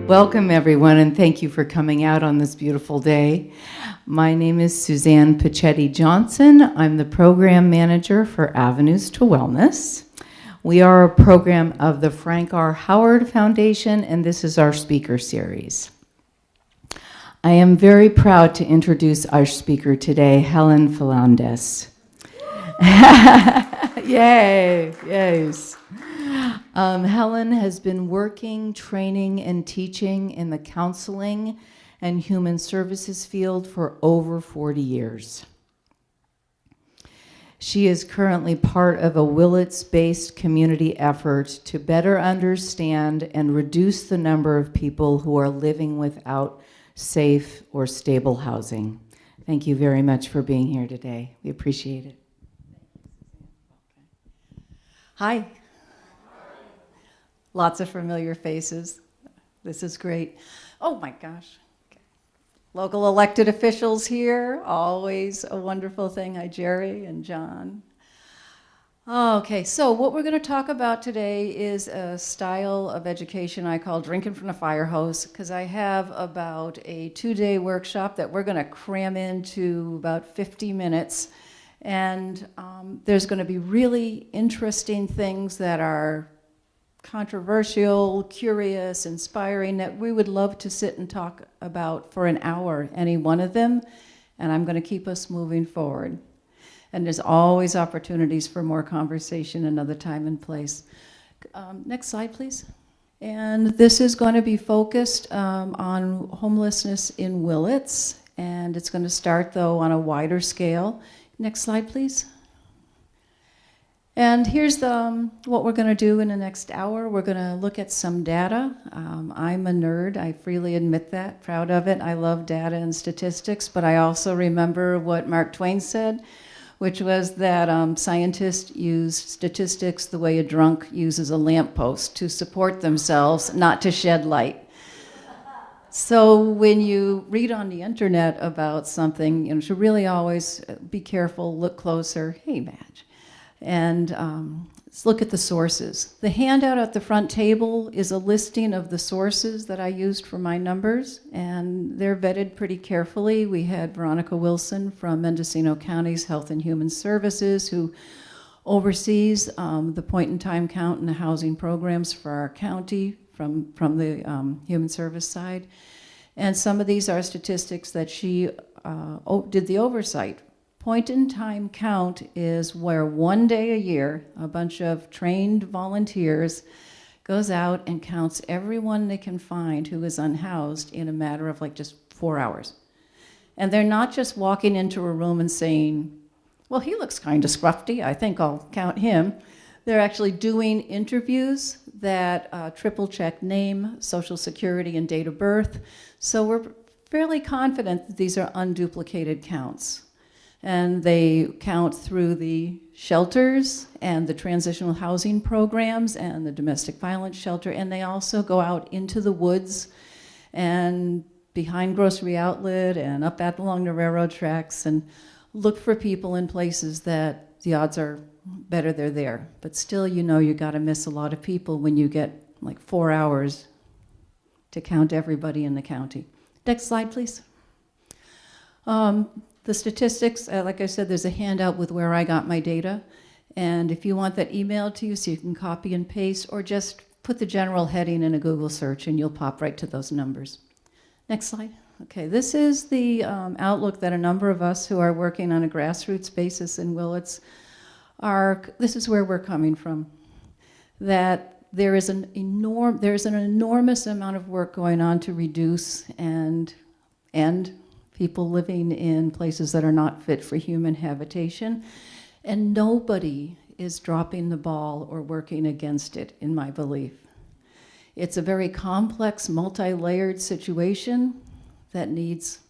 Welcome, everyone, and thank you for coming out on this beautiful day. My name is Suzanne Pachetti Johnson. I'm the program manager for Avenues to Wellness. We are a program of the Frank R. Howard Foundation, and this is our speaker series. I am very proud to introduce our speaker today, Helen Falandes. Yay, yes. Helen has been working, training, and teaching in the counseling and human services field for over 40 years. She is currently part of a Willits-based community effort to better understand and reduce the number of people who are living without safe or stable housing. Thank you very much for being here today. We appreciate it. Hi. Lots of familiar faces. This is great. Oh my gosh. Okay. Local elected officials here, always a wonderful thing. Hi, Jerry and John. Okay, so what we're going to talk about today is a style of education I call drinking from the fire hose, because I have about a 2-day workshop that we're going to cram into about 50 minutes. And there's going to be really interesting things that are controversial, curious, inspiring, that we would love to sit and talk about for an hour, any one of them, and I'm going to keep us moving forward. And there's always opportunities for more conversation another time and place. Next slide, please. And this is going to be focused on homelessness in Willits, and it's going to start, though, on a wider scale. Next slide, please. And here's what we're going to do in the next hour. We're going to look at some data. I'm a nerd. I freely admit that. Proud of it. I love data and statistics, but I also remember what Mark Twain said, which was that scientists use statistics the way a drunk uses a lamppost, to support themselves, not to shed light. So when you read on the internet about something, you should really always be careful, look closer. Hey, Madge. And let's look at the sources. The handout at the front table is a listing of the sources that I used for my numbers, and they're vetted pretty carefully. We had Veronica Wilson from Mendocino County's Health and Human Services, who oversees the point-in-time count and the housing programs for our county from the human service side. And some of these are statistics that she did the oversight. Point-in-time count is where 1 day a year, a bunch of trained volunteers goes out and counts everyone they can find who is unhoused in a matter of like just 4 hours. And they're not just walking into a room and saying, well, he looks kind of scruffy, I think I'll count him. They're actually doing interviews that triple check name, social security, and date of birth. So we're fairly confident that these are unduplicated counts. And they count through the shelters and the transitional housing programs and the domestic violence shelter, and they also go out into the woods and behind Grocery Outlet and up along the railroad tracks and look for people in places that the odds are better they're there. But still, you got to miss a lot of people when you get like 4 hours to count everybody in the county. Next slide, please. The statistics, like I said, there's a handout with where I got my data. And if you want that emailed to you so you can copy and paste, or just put the general heading in a Google search and you'll pop right to those numbers. Next slide. Okay, this is the outlook that a number of us who are working on a grassroots basis in Willits this is where we're coming from. That there is an enormous amount of work going on to reduce and end people living in places that are not fit for human habitation, and nobody is dropping the ball or working against it, in my belief. It's a very complex, multi-layered situation that needs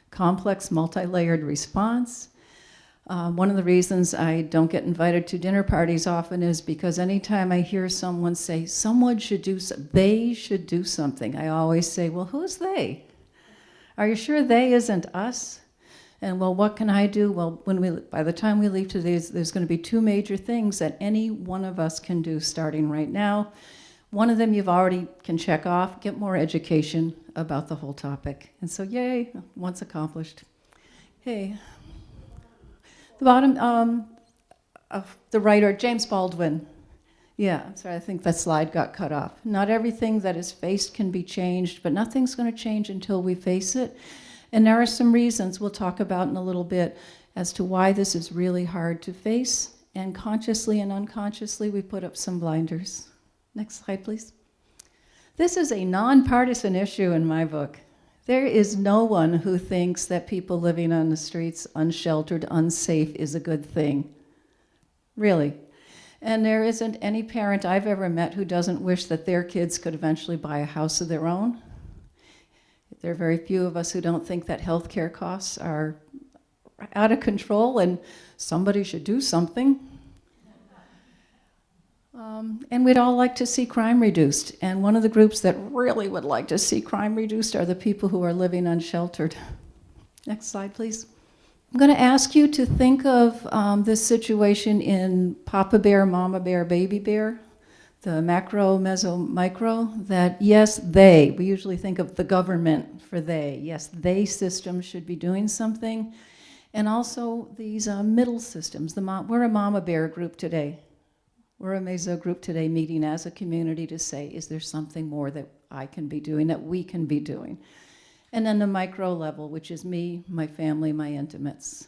complex, multi-layered response. One of the reasons I don't get invited to dinner parties often is because anytime I hear someone say, they should do something, I always say, well, who's they? Are you sure they isn't us? And well, what can I do? Well, by the time we leave today, there's going to be 2 major things that any one of us can do starting right now. One of them you've already can check off, get more education about the whole topic. And so yay, once accomplished. Okay. The bottom, the writer, James Baldwin. Yeah, I'm sorry, I think that slide got cut off. Not everything that is faced can be changed, but nothing's going to change until we face it. And there are some reasons we'll talk about in a little bit as to why this is really hard to face. And consciously and unconsciously, we put up some blinders. Next slide, please. This is a nonpartisan issue in my book. There is no one who thinks that people living on the streets, unsheltered, unsafe, is a good thing. Really. And there isn't any parent I've ever met who doesn't wish that their kids could eventually buy a house of their own. There are very few of us who don't think that healthcare costs are out of control and somebody should do something. And we'd all like to see crime reduced. And one of the groups that really would like to see crime reduced are the people who are living unsheltered. Next slide, please. I'm going to ask you to think of this situation in Papa Bear, Mama Bear, Baby Bear, the macro, meso, micro, that yes, they, we usually think of the government for they. Yes, they systems should be doing something. And also these middle systems. We're a Mama Bear group today. We're a Meso group today meeting as a community to say, is there something more that I can be doing, that we can be doing? And then the micro level, which is me, my family, my intimates.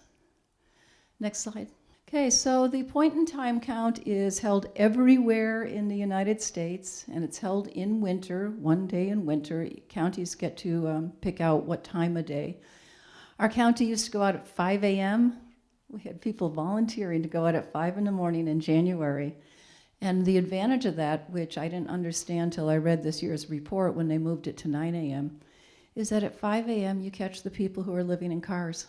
Next slide. Okay, so the point-in-time count is held everywhere in the United States, and it's held in winter, one day in winter. Counties get to pick out what time of day. Our county used to go out at 5 a.m. We had people volunteering to go out at 5 in the morning in January. And the advantage of that, which I didn't understand till I read this year's report when they moved it to 9 a.m., is that at 5 a.m. you catch the people who are living in cars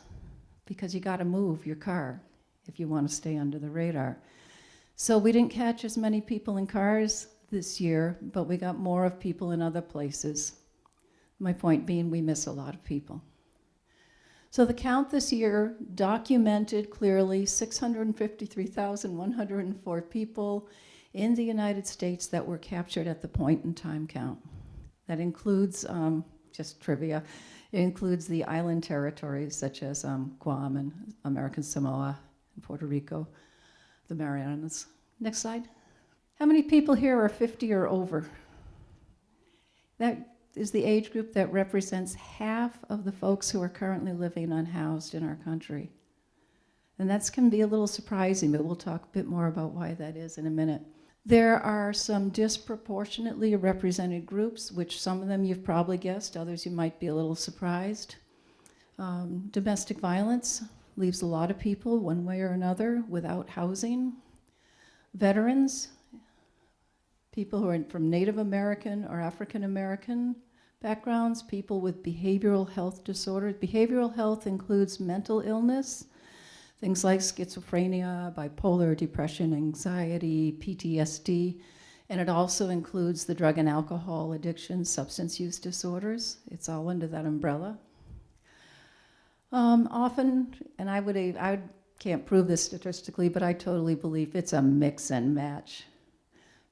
because you got to move your car if you want to stay under the radar. So we didn't catch as many people in cars this year, but we got more of people in other places. My point being, we miss a lot of people. So the count this year documented clearly 653,104 people in the United States that were captured at the point-in-time count. That includes, just trivia, it includes the island territories such as Guam and American Samoa and Puerto Rico, the Marianas. Next slide. How many people here are 50 or over? That is the age group that represents half of the folks who are currently living unhoused in our country. And that can be a little surprising, but we'll talk a bit more about why that is in a minute. There are some disproportionately represented groups, which some of them you've probably guessed, others you might be a little surprised. Domestic violence leaves a lot of people, one way or another, without housing. Veterans, people who are from Native American or African American backgrounds, people with behavioral health disorders. Behavioral health includes mental illness, things like schizophrenia, bipolar, depression, anxiety, PTSD, and it also includes the drug and alcohol addiction, substance use disorders. It's all under that umbrella. Often, and I can't prove this statistically, but I totally believe it's a mix and match.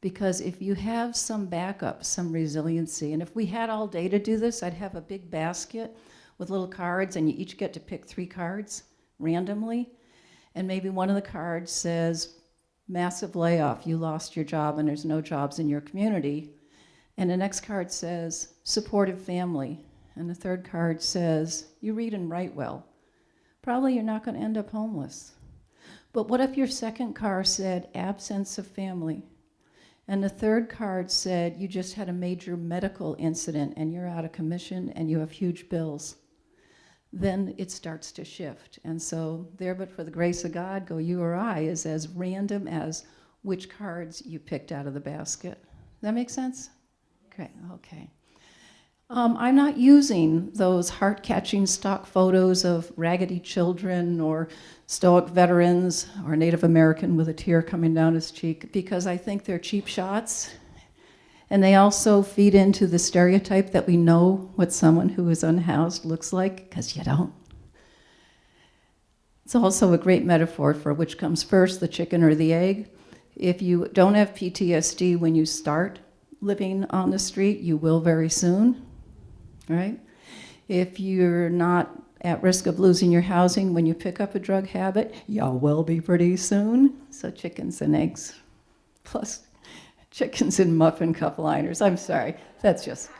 Because if you have some backup, some resiliency, and if we had all day to do this, I'd have a big basket with little cards, and you each get to pick 3 cards randomly, and maybe one of the cards says, massive layoff, you lost your job and there's no jobs in your community, and the next card says, supportive family, and the third card says, you read and write well. Probably you're not going to end up homeless. But what if your second card said, absence of family? And the third card said, you just had a major medical incident and you're out of commission and you have huge bills. Then it starts to shift. And so there, but for the grace of God, go you or I, is as random as which cards you picked out of the basket. Does that make sense? Okay. I'm not using those heart-catching stock photos of raggedy children or stoic veterans or Native American with a tear coming down his cheek because I think they're cheap shots. And they also feed into the stereotype that we know what someone who is unhoused looks like, because you don't. It's also a great metaphor for which comes first, the chicken or the egg. If you don't have PTSD when you start, living on the street, you will very soon, right? If you're not at risk of losing your housing when you pick up a drug habit, you will be pretty soon. So chickens and eggs, plus chickens and muffin cup liners. I'm sorry, that's just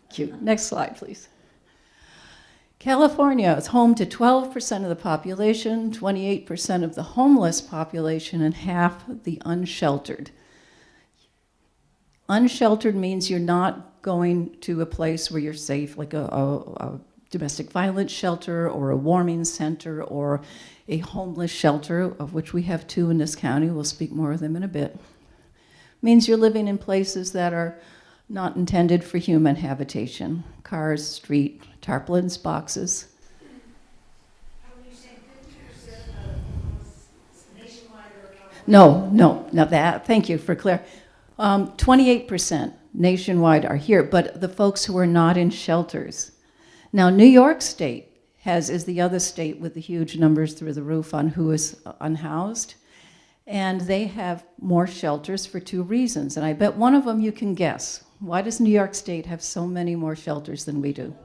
cute. Next slide, please. California is home to 12% of the population, 28% of the homeless population, and half the unsheltered. Unsheltered means you're not going to a place where you're safe, like a domestic violence shelter or a warming center or a homeless shelter, of which we have 2 in this county. We'll speak more of them in a bit. Means you're living in places that are not intended for human habitation. Cars, street, tarpaulins, boxes. How would you say 50% of nationwide or California? No, that, thank you for clear. 28% nationwide are here, but the folks who are not in shelters. Now, New York State is the other state with the huge numbers through the roof on who is unhoused. And they have more shelters for 2 reasons. And I bet one of them you can guess. Why does New York State have so many more shelters than we do?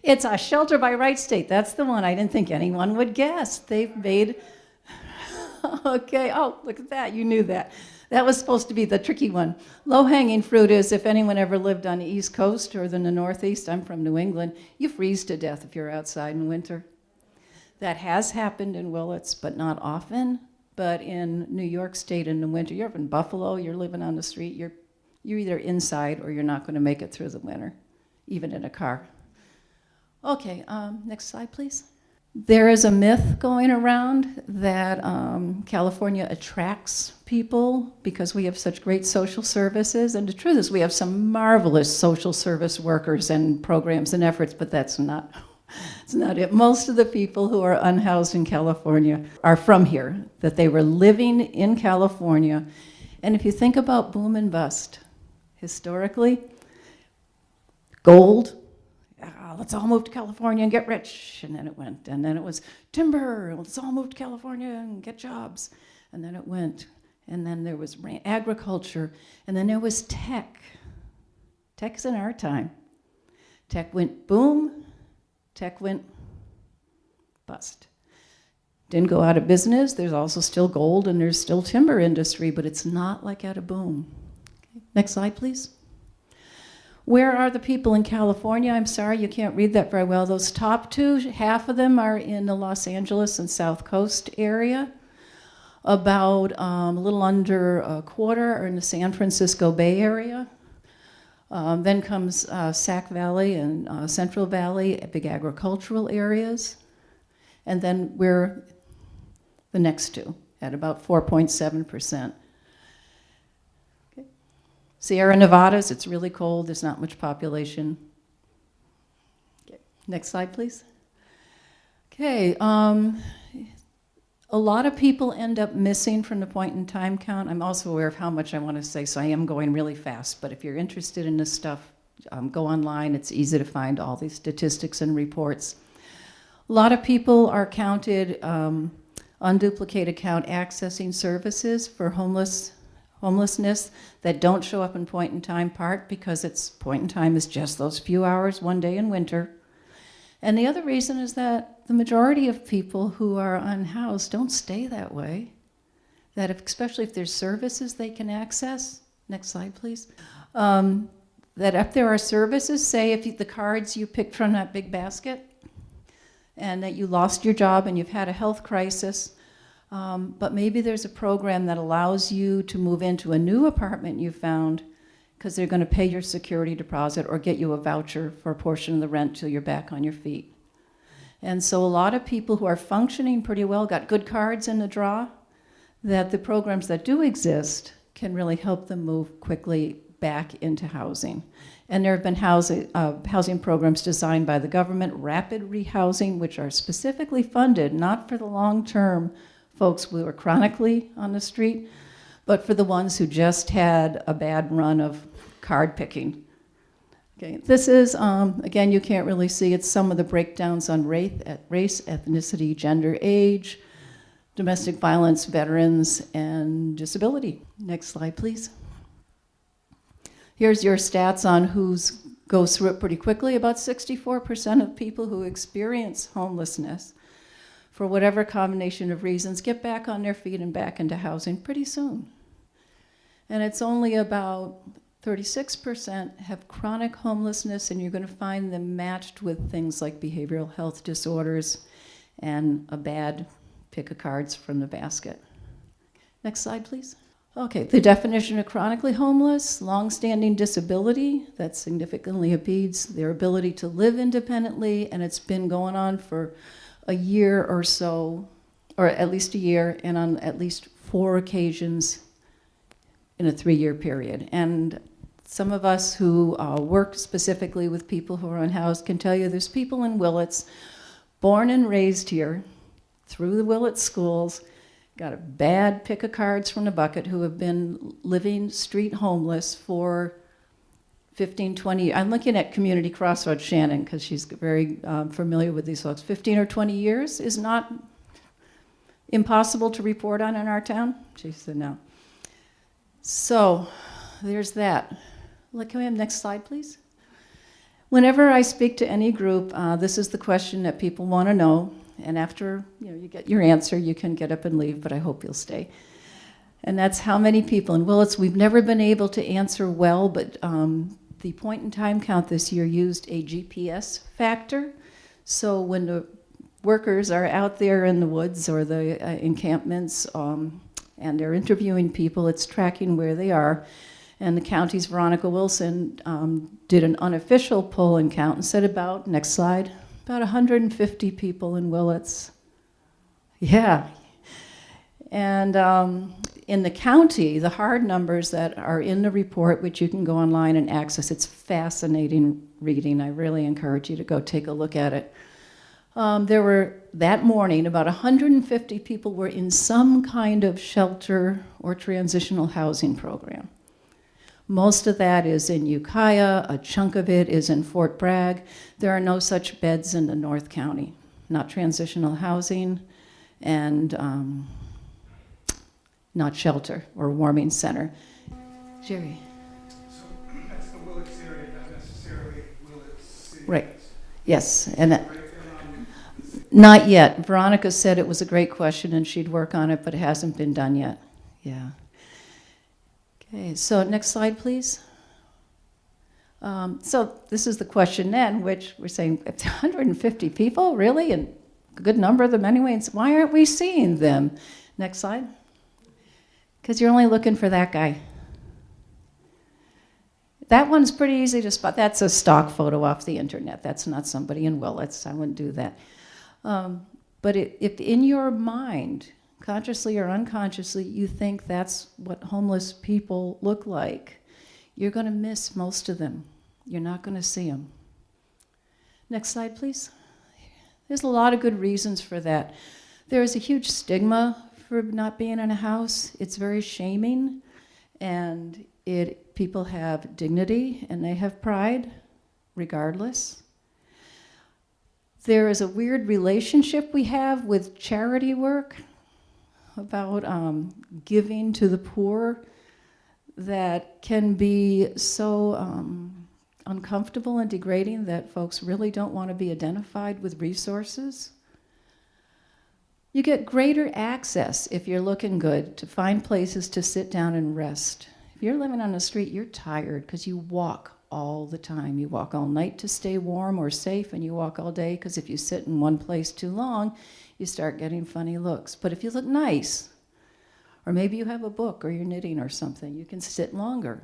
It's a shelter by right state. That's the one I didn't think anyone would guess. They've made, okay, oh, look at that, you knew that. That was supposed to be the tricky one. Low-hanging fruit is, if anyone ever lived on the East Coast or in the Northeast, I'm from New England, you freeze to death if you're outside in winter. That has happened in Willits, but not often. But in New York State in the winter, you're up in Buffalo, you're living on the street, you're either inside or you're not going to make it through the winter, even in a car. Okay, next slide, please. There is a myth going around that California attracts people because we have such great social services. And the truth is we have some marvelous social service workers and programs and efforts, but that's not it. Most of the people who are unhoused in California are from here, that they were living in California. And if you think about boom and bust, historically, gold, let's all move to California and get rich. And then it went. And then it was timber, let's all move to California and get jobs. And then it went. And then there was agriculture. And then there was tech. Tech's in our time. Tech went boom. Tech went bust. Didn't go out of business. There's also still gold and there's still timber industry, but it's not like at a boom. Okay. Next slide, please. Where are the people in California? I'm sorry, you can't read that very well. Those top 2, half of them are in the Los Angeles and South Coast area. About a little under a quarter are in the San Francisco Bay Area. Then comes Sac Valley and Central Valley, big agricultural areas. And then we're the next 2 at about 4.7%. Okay. Sierra Nevadas, it's really cold. There's not much population. Okay. Next slide, please. Okay. A lot of people end up missing from the point in time count. I'm also aware of how much I want to say, so I am going really fast. But if you're interested in this stuff, go online. It's easy to find all these statistics and reports. A lot of people are counted, unduplicated count accessing services for homelessness that don't show up in point in time part because it's point in time is just those few hours one day in winter. And the other reason is that the majority of people who are unhoused don't stay that way. That especially if there's services they can access, next slide please, that if there are services, say if the cards you picked from that big basket and that you lost your job and you've had a health crisis, but maybe there's a program that allows you to move into a new apartment you found because they're going to pay your security deposit or get you a voucher for a portion of the rent till you're back on your feet. And so a lot of people who are functioning pretty well, got good cards in the draw, that the programs that do exist can really help them move quickly back into housing. And there have been housing programs designed by the government, rapid rehousing, which are specifically funded, not for the long-term folks who are chronically on the street, but for the ones who just had a bad run of card picking. Okay, this is, again, you can't really see, it's some of the breakdowns on race, ethnicity, gender, age, domestic violence, veterans, and disability. Next slide, please. Here's your stats on who's goes through it pretty quickly. About 64% of people who experience homelessness, for whatever combination of reasons, get back on their feet and back into housing pretty soon. And it's only about 36% have chronic homelessness, and you're going to find them matched with things like behavioral health disorders and a bad pick of cards from the basket. Next slide, please. Okay, the definition of chronically homeless: long-standing disability that significantly impedes their ability to live independently, and it's been going on for a year or so, or at least a year, and on at least 4 occasions in a 3-year period. And some of us who work specifically with people who are unhoused can tell you there's people in Willits, born and raised here, through the Willits schools, got a bad pick of cards from the bucket, who have been living street homeless for 15, 20 years. I'm looking at Community Crossroads Shannon because she's very familiar with these folks. 15 or 20 years is not impossible to report on in our town? She said no. So there's that. Can we have next slide, please? Whenever I speak to any group, this is the question that people want to know. And after you get your answer, you can get up and leave, but I hope you'll stay. And that's how many people in Willits. We've never been able to answer well, but the point in time count this year used a GPS factor. So when the workers are out there in the woods or the encampments and they're interviewing people, it's tracking where they are. And the county's Veronica Wilson did an unofficial poll and count and said about, next slide, about 150 people in Willits. Yeah. And in the county, the hard numbers that are in the report, which you can go online and access, it's fascinating reading. I really encourage you to go take a look at it. There were, that morning, about 150 people were in some kind of shelter or transitional housing program. Most of that is in Ukiah, a chunk of it is in Fort Bragg. There are no such beds in the North County, not transitional housing and not shelter or warming center. Jerry. So that's the Willits area, not necessarily Willits City. Right, yes. And not yet. Veronica said it was a great question and she'd work on it, but it hasn't been done yet. Yeah. Okay, so next slide, please. So this is the question then, which we're saying, 150 people, really? And a good number of them anyway. And so why aren't we seeing them? Next slide. Because you're only looking for that guy. That one's pretty easy to spot. That's a stock photo off the internet. That's not somebody in Willits. I wouldn't do that. But if in your mind, consciously or unconsciously, you think that's what homeless people look like, you're going to miss most of them. You're not going to see them. Next slide, please. There's a lot of good reasons for that. There is a huge stigma for not being in a house. It's very shaming, and people have dignity and they have pride, regardless. There is a weird relationship we have with charity work about giving to the poor that can be so uncomfortable and degrading that folks really don't want to be identified with resources. You get greater access, if you're looking good, to find places to sit down and rest. If you're living on the street, you're tired because you walk all the time. You walk all night to stay warm or safe, and you walk all day because if you sit in one place too long, you start getting funny looks. But if you look nice, or maybe you have a book or you're knitting or something, you can sit longer.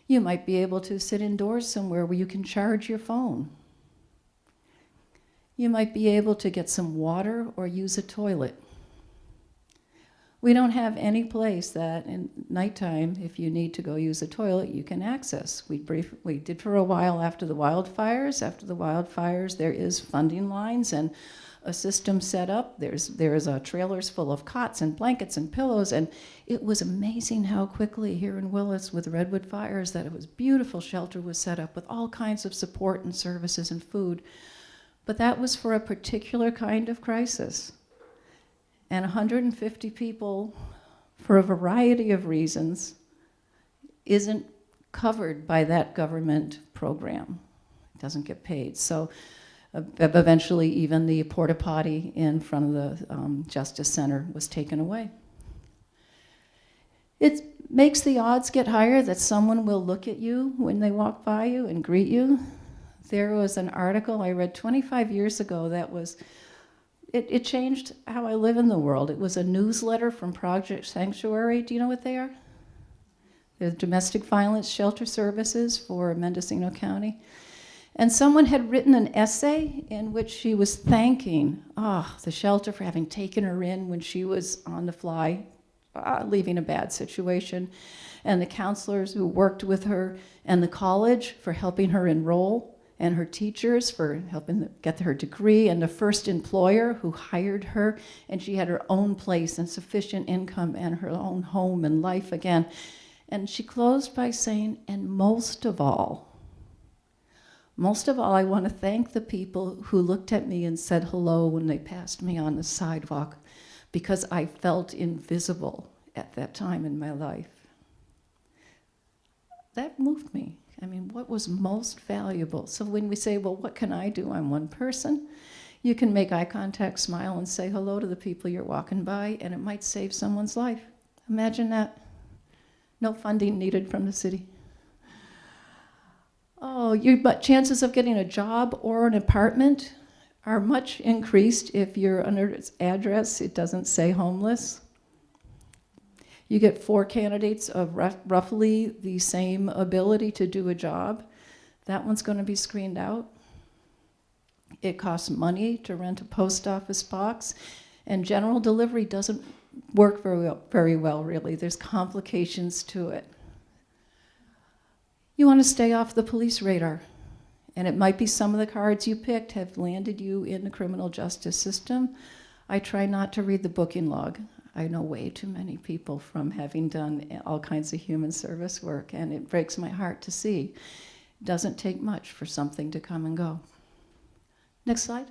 You might be able to sit indoors somewhere where you can charge your phone. You might be able to get some water or use a toilet. We don't have any place that in nighttime, if you need to go use a toilet, you can access. We did for a while after the wildfires. After the wildfires, there is funding lines and a system set up. There's trailers full of cots and blankets and pillows, and it was amazing how quickly here in Willits with redwood fires that it was beautiful shelter was set up with all kinds of support and services and food. But that was for a particular kind of crisis. And 150 people, for a variety of reasons, isn't covered by that government program. It doesn't get paid. So eventually even the porta potty in front of the Justice Center was taken away. It makes the odds get higher that someone will look at you when they walk by you and greet you. There was an article I read 25 years ago that was, it changed how I live in the world. It was a newsletter from Project Sanctuary. Do you know what they are? They're domestic violence shelter services for Mendocino County. And someone had written an essay in which she was thanking the shelter for having taken her in when she was on the fly, leaving a bad situation, and the counselors who worked with her, and the college for helping her enroll, and her teachers for helping get her degree, and the first employer who hired her, and she had her own place and sufficient income and her own home and life again. And she closed by saying, and most of all, I want to thank the people who looked at me and said hello when they passed me on the sidewalk, because I felt invisible at that time in my life. That moved me. I mean, what was most valuable? So when we say, well, what can I do? I'm one person. You can make eye contact, smile, and say hello to the people you're walking by, and it might save someone's life. Imagine that. No funding needed from the city. But chances of getting a job or an apartment are much increased if you're under its address. It doesn't say homeless. You get 4 candidates of roughly the same ability to do a job. That one's going to be screened out. It costs money to rent a post office box, and general delivery doesn't work very well, really. There's complications to it. You want to stay off the police radar. And it might be some of the cards you picked have landed you in the criminal justice system. I try not to read the booking log. I know way too many people from having done all kinds of human service work, and it breaks my heart to see. It doesn't take much for something to come and go. Next slide.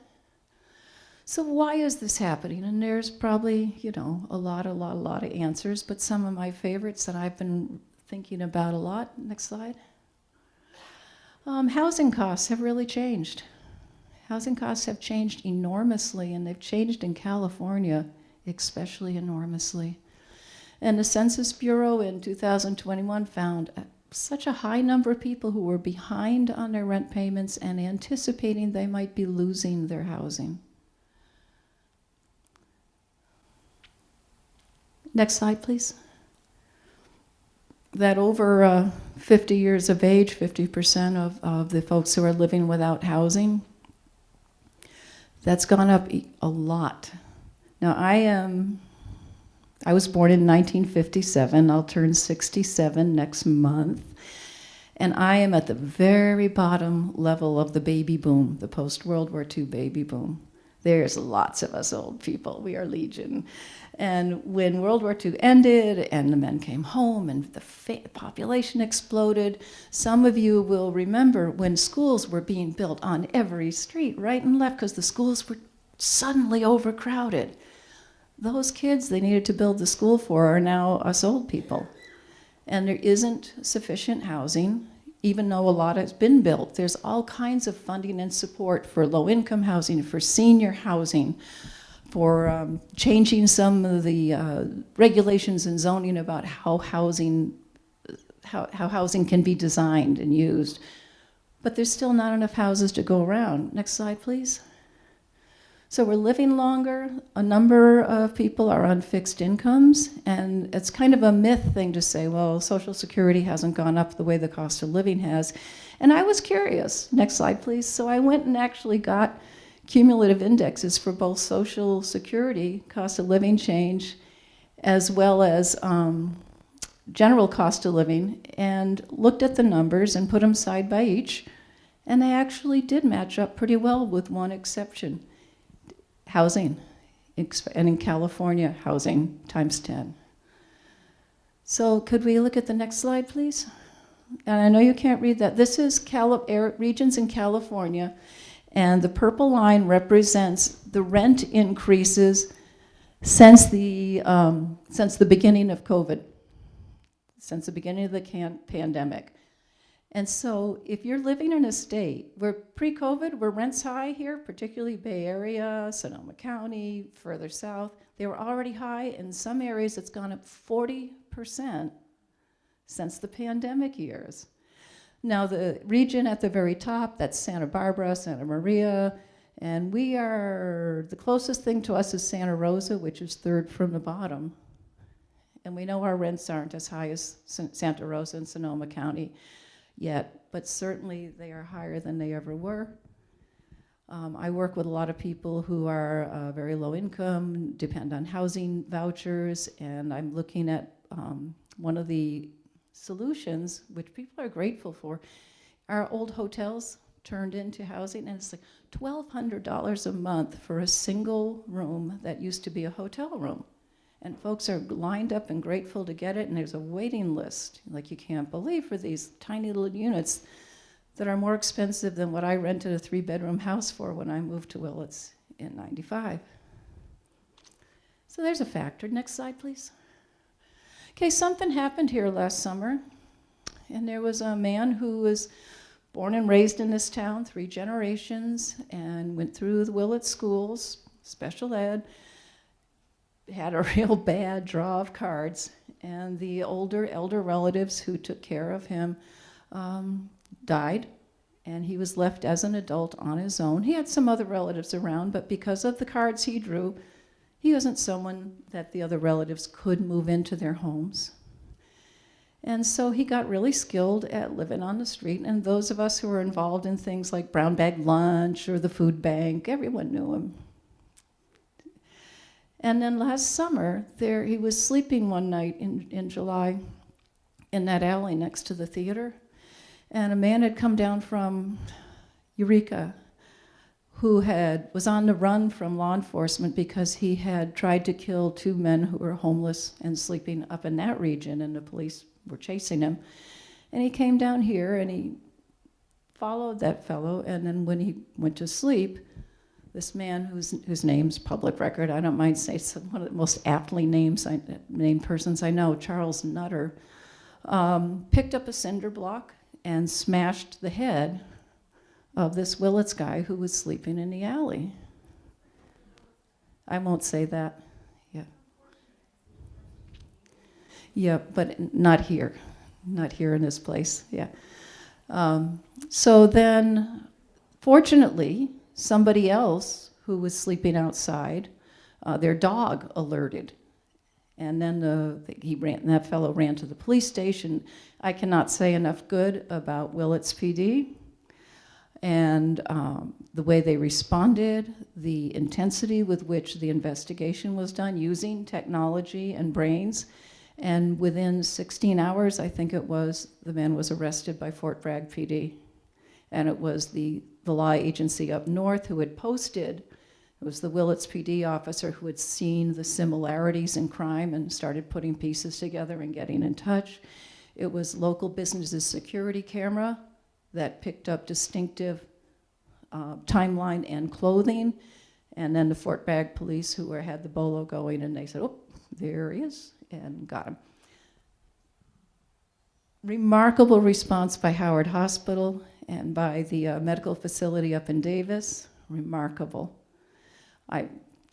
So why is this happening? And there's probably, a lot of answers, but some of my favorites that I've been thinking about a lot. Next slide. Housing costs have really changed. Housing costs have changed enormously, and they've changed in California especially enormously. And the Census Bureau in 2021 found such a high number of people who were behind on their rent payments and anticipating they might be losing their housing. Next slide, please. That over 50 years of age, 50% of the folks who are living without housing, that's gone up a lot. Now, I was born in 1957. I'll turn 67 next month. And I am at the very bottom level of the baby boom, the post-World War II baby boom. There's lots of us old people. We are legion. And when World War II ended and the men came home and the population exploded, some of you will remember when schools were being built on every street, right and left, because the schools were suddenly overcrowded. Those kids they needed to build the school for are now us old people. And there isn't sufficient housing, even though a lot has been built. There's all kinds of funding and support for low-income housing, for senior housing, for changing some of the regulations and zoning about how housing can be designed and used. But there's still not enough houses to go around. Next slide, please. So we're living longer. A number of people are on fixed incomes, and it's kind of a myth thing to say, well, Social Security hasn't gone up the way the cost of living has. And I was curious. Next slide, please. So I went and actually got cumulative indexes for both Social Security, cost of living change, as well as general cost of living, and looked at the numbers and put them side by each, and they actually did match up pretty well with one exception. Housing, and in California, housing times 10. So could we look at the next slide, please? And I know you can't read that. This is regions in California, and the purple line represents the rent increases since the beginning of COVID, since the beginning of the pandemic. And so if you're living in a state where pre-COVID, where rents high here, particularly Bay Area, Sonoma County, further south, they were already high. In some areas, it's gone up 40% since the pandemic years. Now, the region at the very top, that's Santa Barbara, Santa Maria, and we are, the closest thing to us is Santa Rosa, which is third from the bottom. And we know our rents aren't as high as Santa Rosa and Sonoma County yet, but certainly they are higher than they ever were. I work with a lot of people who are very low income, depend on housing vouchers, and I'm looking at one of the solutions, which people are grateful for, are old hotels turned into housing, and it's like $1,200 a month for a single room that used to be a hotel room. And folks are lined up and grateful to get it, and there's a waiting list, like you can't believe, for these tiny little units that are more expensive than what I rented a 3-bedroom house for when I moved to Willits in '95. So there's a factor. Next slide, please. Okay, something happened here last summer, and there was a man who was born and raised in this town, 3 generations, and went through the Willits schools, special ed, had a real bad draw of cards, and the elder relatives who took care of him died, and he was left as an adult on his own. He had some other relatives around, but because of the cards he drew, he wasn't someone that the other relatives could move into their homes. And so he got really skilled at living on the street, and those of us who were involved in things like Brown Bag Lunch or the food bank, everyone knew him. And then last summer, he was sleeping one night in July in that alley next to the theater, and a man had come down from Eureka who was on the run from law enforcement because he had tried to kill 2 men who were homeless and sleeping up in that region, and the police were chasing him. And he came down here and he followed that fellow, and then when he went to sleep, this man whose name's public record, I don't mind saying, one of the most aptly named persons I know, Charles Nutter, picked up a cinder block and smashed the head of this Willits guy who was sleeping in the alley. I won't say that. Yeah, but not here. Not here in this place, yeah. So then, fortunately, somebody else who was sleeping outside, their dog alerted. And then that fellow ran to the police station. I cannot say enough good about Willits PD and the way they responded, the intensity with which the investigation was done using technology and brains. And within 16 hours, I think it was, the man was arrested by Fort Bragg PD. And it was the law agency up north who had posted, it was the Willits PD officer who had seen the similarities in crime and started putting pieces together and getting in touch. It was local businesses' security camera that picked up distinctive timeline and clothing. And then the Fort Bragg police who had the bolo going, and they said, oh, there he is, and got him. Remarkable response by Howard Hospital and by the medical facility up in Davis. Remarkable.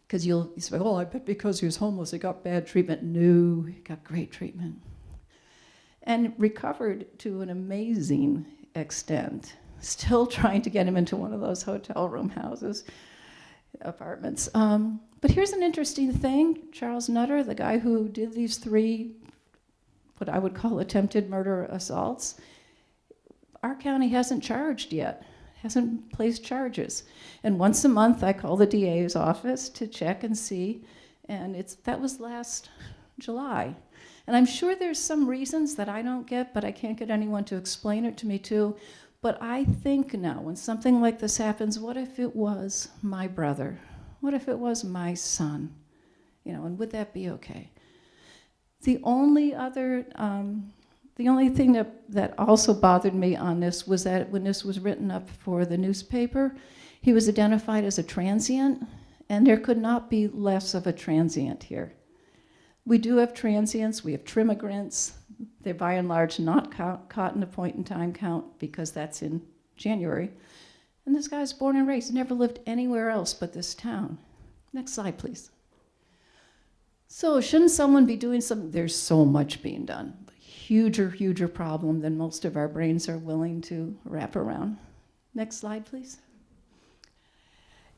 Because you say, oh, I bet because he was homeless he got bad treatment. No, he got great treatment. And recovered to an amazing extent. Still trying to get him into one of those hotel room apartments. But here's an interesting thing. Charles Nutter, the guy who did these 3, what I would call attempted murder assaults, our county hasn't charged yet, hasn't placed charges. And once a month, I call the DA's office to check and see, and that was last July. And I'm sure there's some reasons that I don't get, but I can't get anyone to explain it to me too. But I think now, when something like this happens, what if it was my brother? What if it was my son? And would that be okay? The only thing that also bothered me on this was that when this was written up for the newspaper, he was identified as a transient, and there could not be less of a transient here. We do have transients, we have trimmigrants. They're by and large not caught in a point-in-time count because that's in January. And this guy's born and raised, never lived anywhere else but this town. Next slide, please. So shouldn't someone be doing something? There's so much being done. Huger problem than most of our brains are willing to wrap around. Next slide, please.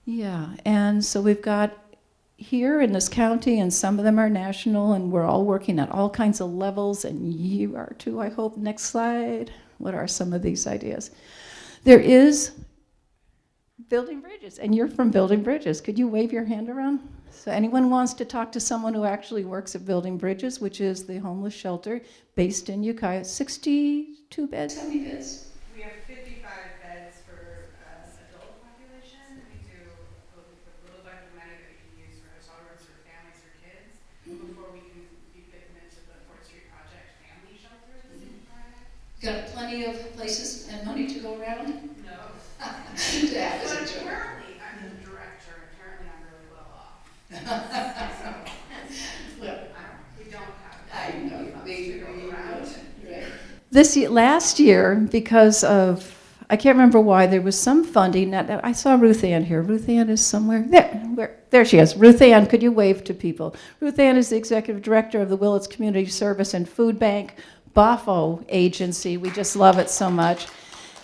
Yeah, and so we've got here in this county, and some of them are national, and we're all working at all kinds of levels, and you are too, I hope. Next slide. What are some of these ideas? There is building bridges, and you're from Building Bridges. Could you wave your hand around? So anyone wants to talk to someone who actually works at Building Bridges, which is the homeless shelter based in Ukiah. 62 beds? How many beds? We have 55 beds for adult population. We do a little bit of money that we can use for hotel rooms for families or kids before we can be fitting into the 4th Street Project family shelter that's in Ukiah. Got plenty of places and money to go around? No. That was a But joke. apparently, I'm the director, and apparently I'm really well off. Well, We don't have I know. to go around. Last year, because of, I can't remember why, there was some funding. I saw Ruth Ann here. Ruth Ann is somewhere. There she is. Ruth Ann, could you wave to people? Ruth Ann is the executive director of the Willits Community Service and Food Bank, BAFO agency. We just love it so much.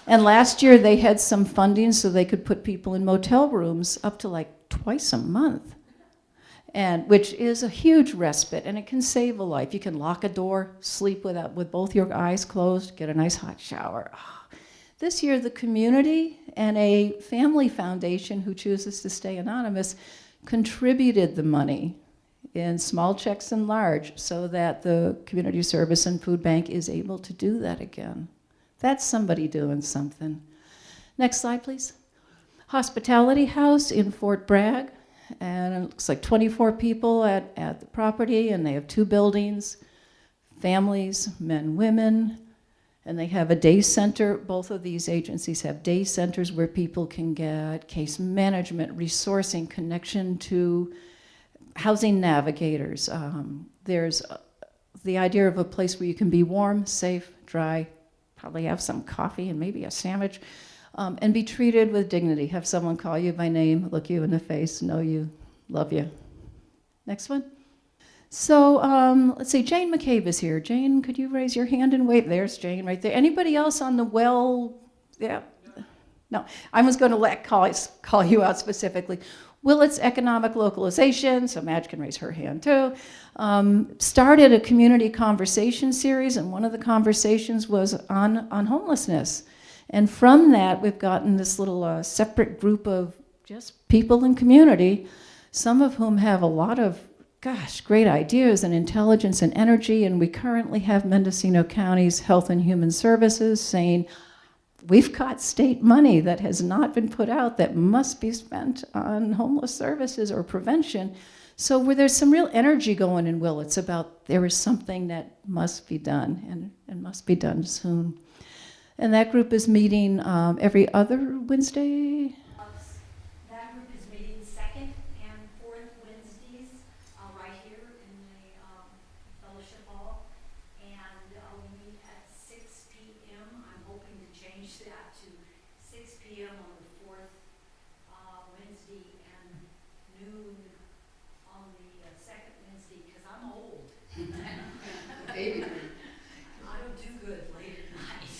And last year they had some funding so they could put people in motel rooms up to like twice a month, and which is a huge respite, and it can save a life. You can lock a door, sleep with both your eyes closed, get a nice hot shower. This year the community and a family foundation who chooses to stay anonymous contributed the money in small checks and large so that the Community Service and Food Bank is able to do that again. That's somebody doing something. Next slide, please. Hospitality House in Fort Bragg, and it looks like 24 people at the property, and they have 2 buildings, families, men, women, and they have a day center. Both of these agencies have day centers where people can get case management, resourcing, connection to housing navigators. There's the idea of a place where you can be warm, safe, dry, probably have some coffee and maybe a sandwich, and be treated with dignity. Have someone call you by name, look you in the face, know you, love you. Next one. So let's see, Jane McCabe is here. Jane, could you raise your hand and wave? There's Jane right there. Anybody else on the well? Yeah. No, I was going to call you out specifically. Willits Economic Localization, so Madge can raise her hand too, started a community conversation series, and one of the conversations was on homelessness. And from that, we've gotten this little separate group of just people in community, some of whom have a lot of, great ideas and intelligence and energy, and we currently have Mendocino County's Health and Human Services saying, we've got state money that has not been put out that must be spent on homeless services or prevention. So where there's some real energy going in Willits about there is something that must be done and must be done soon. And that group is meeting every other Wednesday. That group is meeting 2nd and 4th Wednesdays right here in the fellowship hall. And we meet at 6 p.m. I'm hoping to change that to 6 p.m. on the 4th Wednesday and noon on the 2nd Wednesday because I'm old. Baby. I don't do good late at night.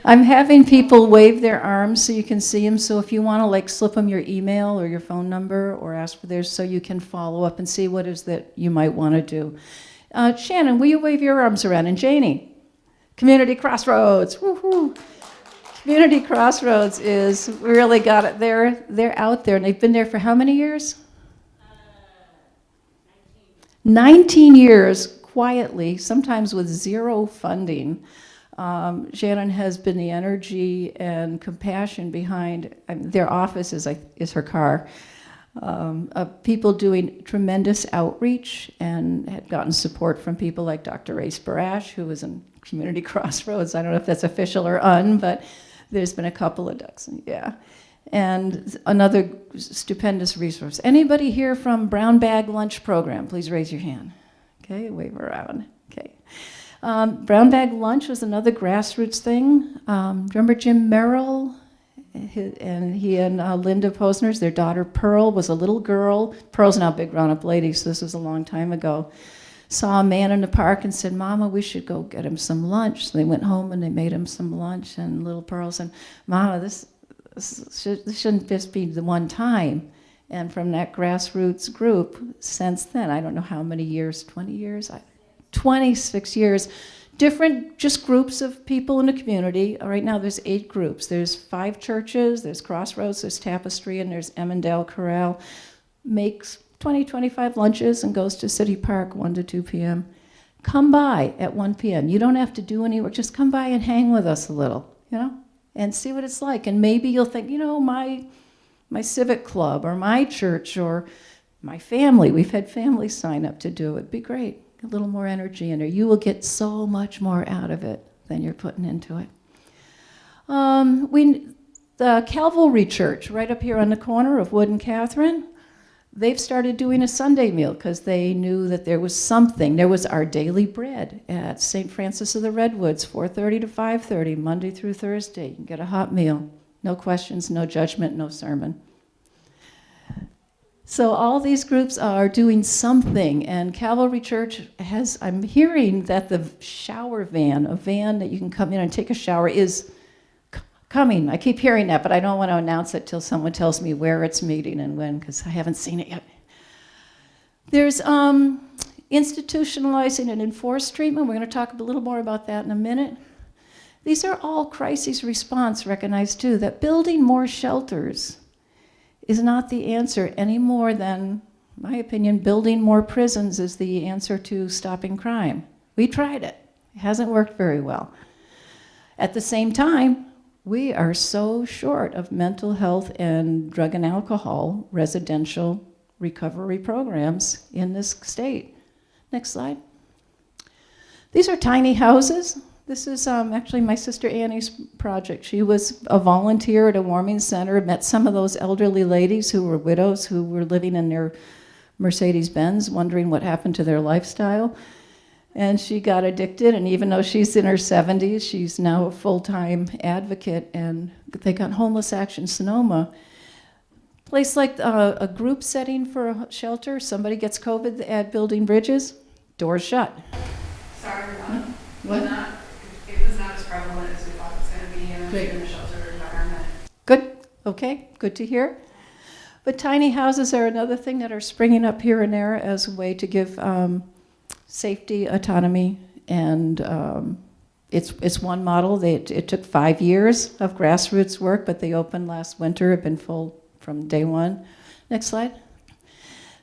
I'm having people wave their arms so you can see them. So if you want to slip them your email or your phone number or ask for theirs so you can follow up and see what is that you might want to do. Shannon, will you wave your arms around? And Janie, Community Crossroads. Woo-hoo. Community Crossroads is really got it. They're out there, and they've been there for how many years? 19 years, quietly, sometimes with zero funding. Shannon has been the energy and compassion behind their office is her car. Of people doing tremendous outreach and had gotten support from people like Dr. Ace Barash, who was in Community Crossroads. I don't know if that's official or but there's been a couple of ducks, yeah. And another stupendous resource. Anybody here from Brown Bag Lunch Program? Please raise your hand. Okay, wave around. Okay. Brown Bag Lunch was another grassroots thing. Remember Jim Merrill? He and Linda Posner's, their daughter Pearl was a little girl. Pearl's now a big grown-up lady, so this was a long time ago. Saw a man in the park and said, Mama, we should go get him some lunch. So they went home and they made him some lunch, and little Pearl said, Mama, this shouldn't just be the one time. And from that grassroots group, since then, I don't know how many years, 20 years? 26 years, different just groups of people in the community. Right now there's 8 groups. There's 5 churches, there's Crossroads, there's Tapestry, and there's Emmondale Corral. Makes 20, 25 lunches and goes to City Park 1 to 2 p.m. Come by at 1 p.m. You don't have to do any work. Just come by and hang with us a little, and see what it's like. And maybe you'll think, my civic club or my church or my family. We've had families sign up to do it. It'd be great. A little more energy in there. You will get so much more out of it than you're putting into it. The Calvary Church, right up here on the corner of Wood and Catherine, they've started doing a Sunday meal because they knew that there was something. There was Our Daily Bread at St. Francis of the Redwoods, 4:30 to 5:30, Monday through Thursday. You can get a hot meal. No questions, no judgment, no sermon. So all these groups are doing something, and Calvary Church I'm hearing that the shower van, a van that you can come in and take a shower, is coming. I keep hearing that, but I don't want to announce it till someone tells me where it's meeting and when, because I haven't seen it yet. There's institutionalizing and enforced treatment. We're going to talk a little more about that in a minute. These are all crisis response recognized too, that building more shelters is not the answer any more than, in my opinion, building more prisons is the answer to stopping crime. We tried it. It hasn't worked very well. At the same time, we are so short of mental health and drug and alcohol residential recovery programs in this state. Next slide. These are tiny houses. This is actually my sister Annie's project. She was a volunteer at a warming center, met some of those elderly ladies who were widows who were living in their Mercedes-Benz, wondering what happened to their lifestyle. And she got addicted, and even though she's in her 70s, she's now a full-time advocate, and they got Homeless Action Sonoma. Place like a group setting for a shelter, somebody gets COVID, they add building bridges, doors shut. Sorry, What? It was not as prevalent as we thought it was going to be in a shelter environment. Good, okay, good to hear. But tiny houses are another thing that are springing up here and there as a way to give safety, autonomy, and it's one model. It took 5 years of grassroots work, but they opened last winter, have been full from day one. Next slide.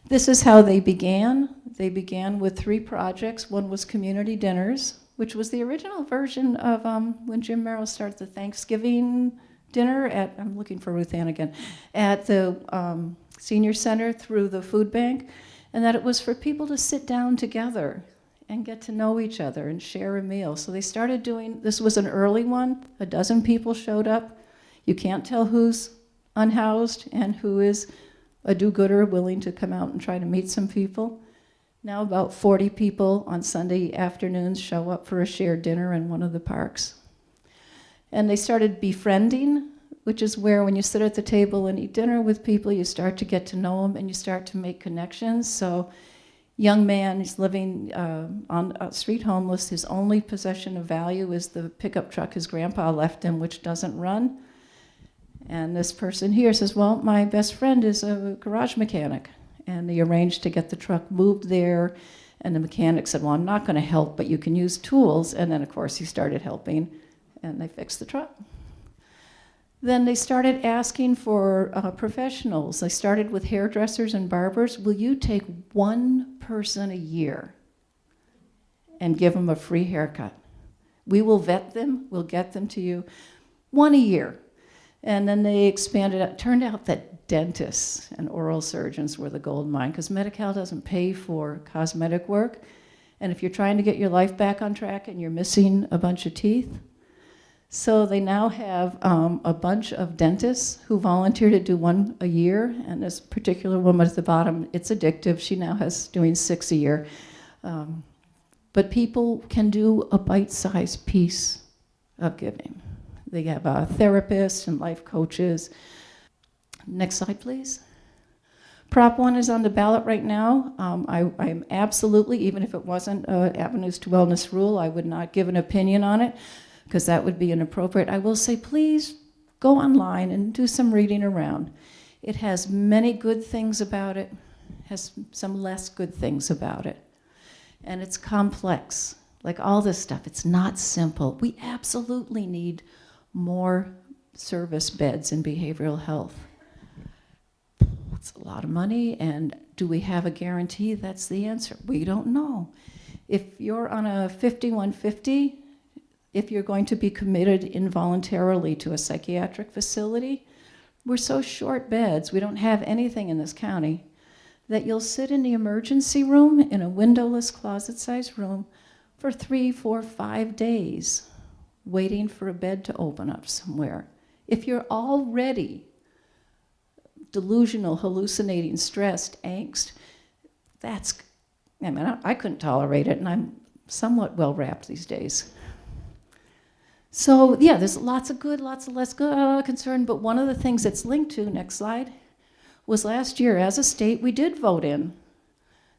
This is how they began. They began with 3 projects. One was community dinners, which was the original version of when Jim Merrill started the Thanksgiving dinner at, I'm looking for Ruth Ann again, at the senior center through the food bank, and that it was for people to sit down together and get to know each other and share a meal. So they started doing, this was an early one, 12 people showed up. You can't tell who's unhoused and who is a do-gooder willing to come out and try to meet some people. Now about 40 people on Sunday afternoons show up for a shared dinner in one of the parks. And they started befriending, which is where when you sit at the table and eat dinner with people, you start to get to know them and you start to make connections. So young man is living on street homeless. His only possession of value is the pickup truck his grandpa left him, which doesn't run. And this person here says, well, my best friend is a garage mechanic. And they arranged to get the truck moved there. And the mechanic said, well, I'm not going to help, but you can use tools. And then, of course, he started helping, and they fixed the truck. Then they started asking for professionals. They started with hairdressers and barbers. Will you take one person a year and give them a free haircut? We will vet them. We'll get them to you. One a year. And then they expanded it. It turned out that dentists and oral surgeons were the gold mine because Medi-Cal doesn't pay for cosmetic work. And if you're trying to get your life back on track and you're missing a bunch of teeth, so they now have a bunch of dentists who volunteer to do one a year. And this particular woman at the bottom, it's addictive. She now has doing 6 a year. But people can do a bite-sized piece of giving. They have therapists and life coaches. Next slide, please. Prop 1 is on the ballot right now. I'm absolutely, even if it wasn't Avenues to Wellness rule, I would not give an opinion on it, because that would be inappropriate. I will say, please go online and do some reading around. It has many good things about it, has some less good things about it. And it's complex. Like all this stuff, it's not simple. We absolutely need more service beds in behavioral health. It's a lot of money, and do we have a guarantee that's the answer? We don't know. If you're on a 5150, if you're going to be committed involuntarily to a psychiatric facility, we're so short beds, we don't have anything in this county, that you'll sit in the emergency room in a windowless closet-sized room for 3, 4, 5 days, waiting for a bed to open up somewhere. If you're already delusional, hallucinating, stressed, angst, I couldn't tolerate it, and I'm somewhat well-wrapped these days. So yeah, there's lots of good, lots of less good concern, but one of the things that's linked to, next slide, was last year, as a state, we did vote in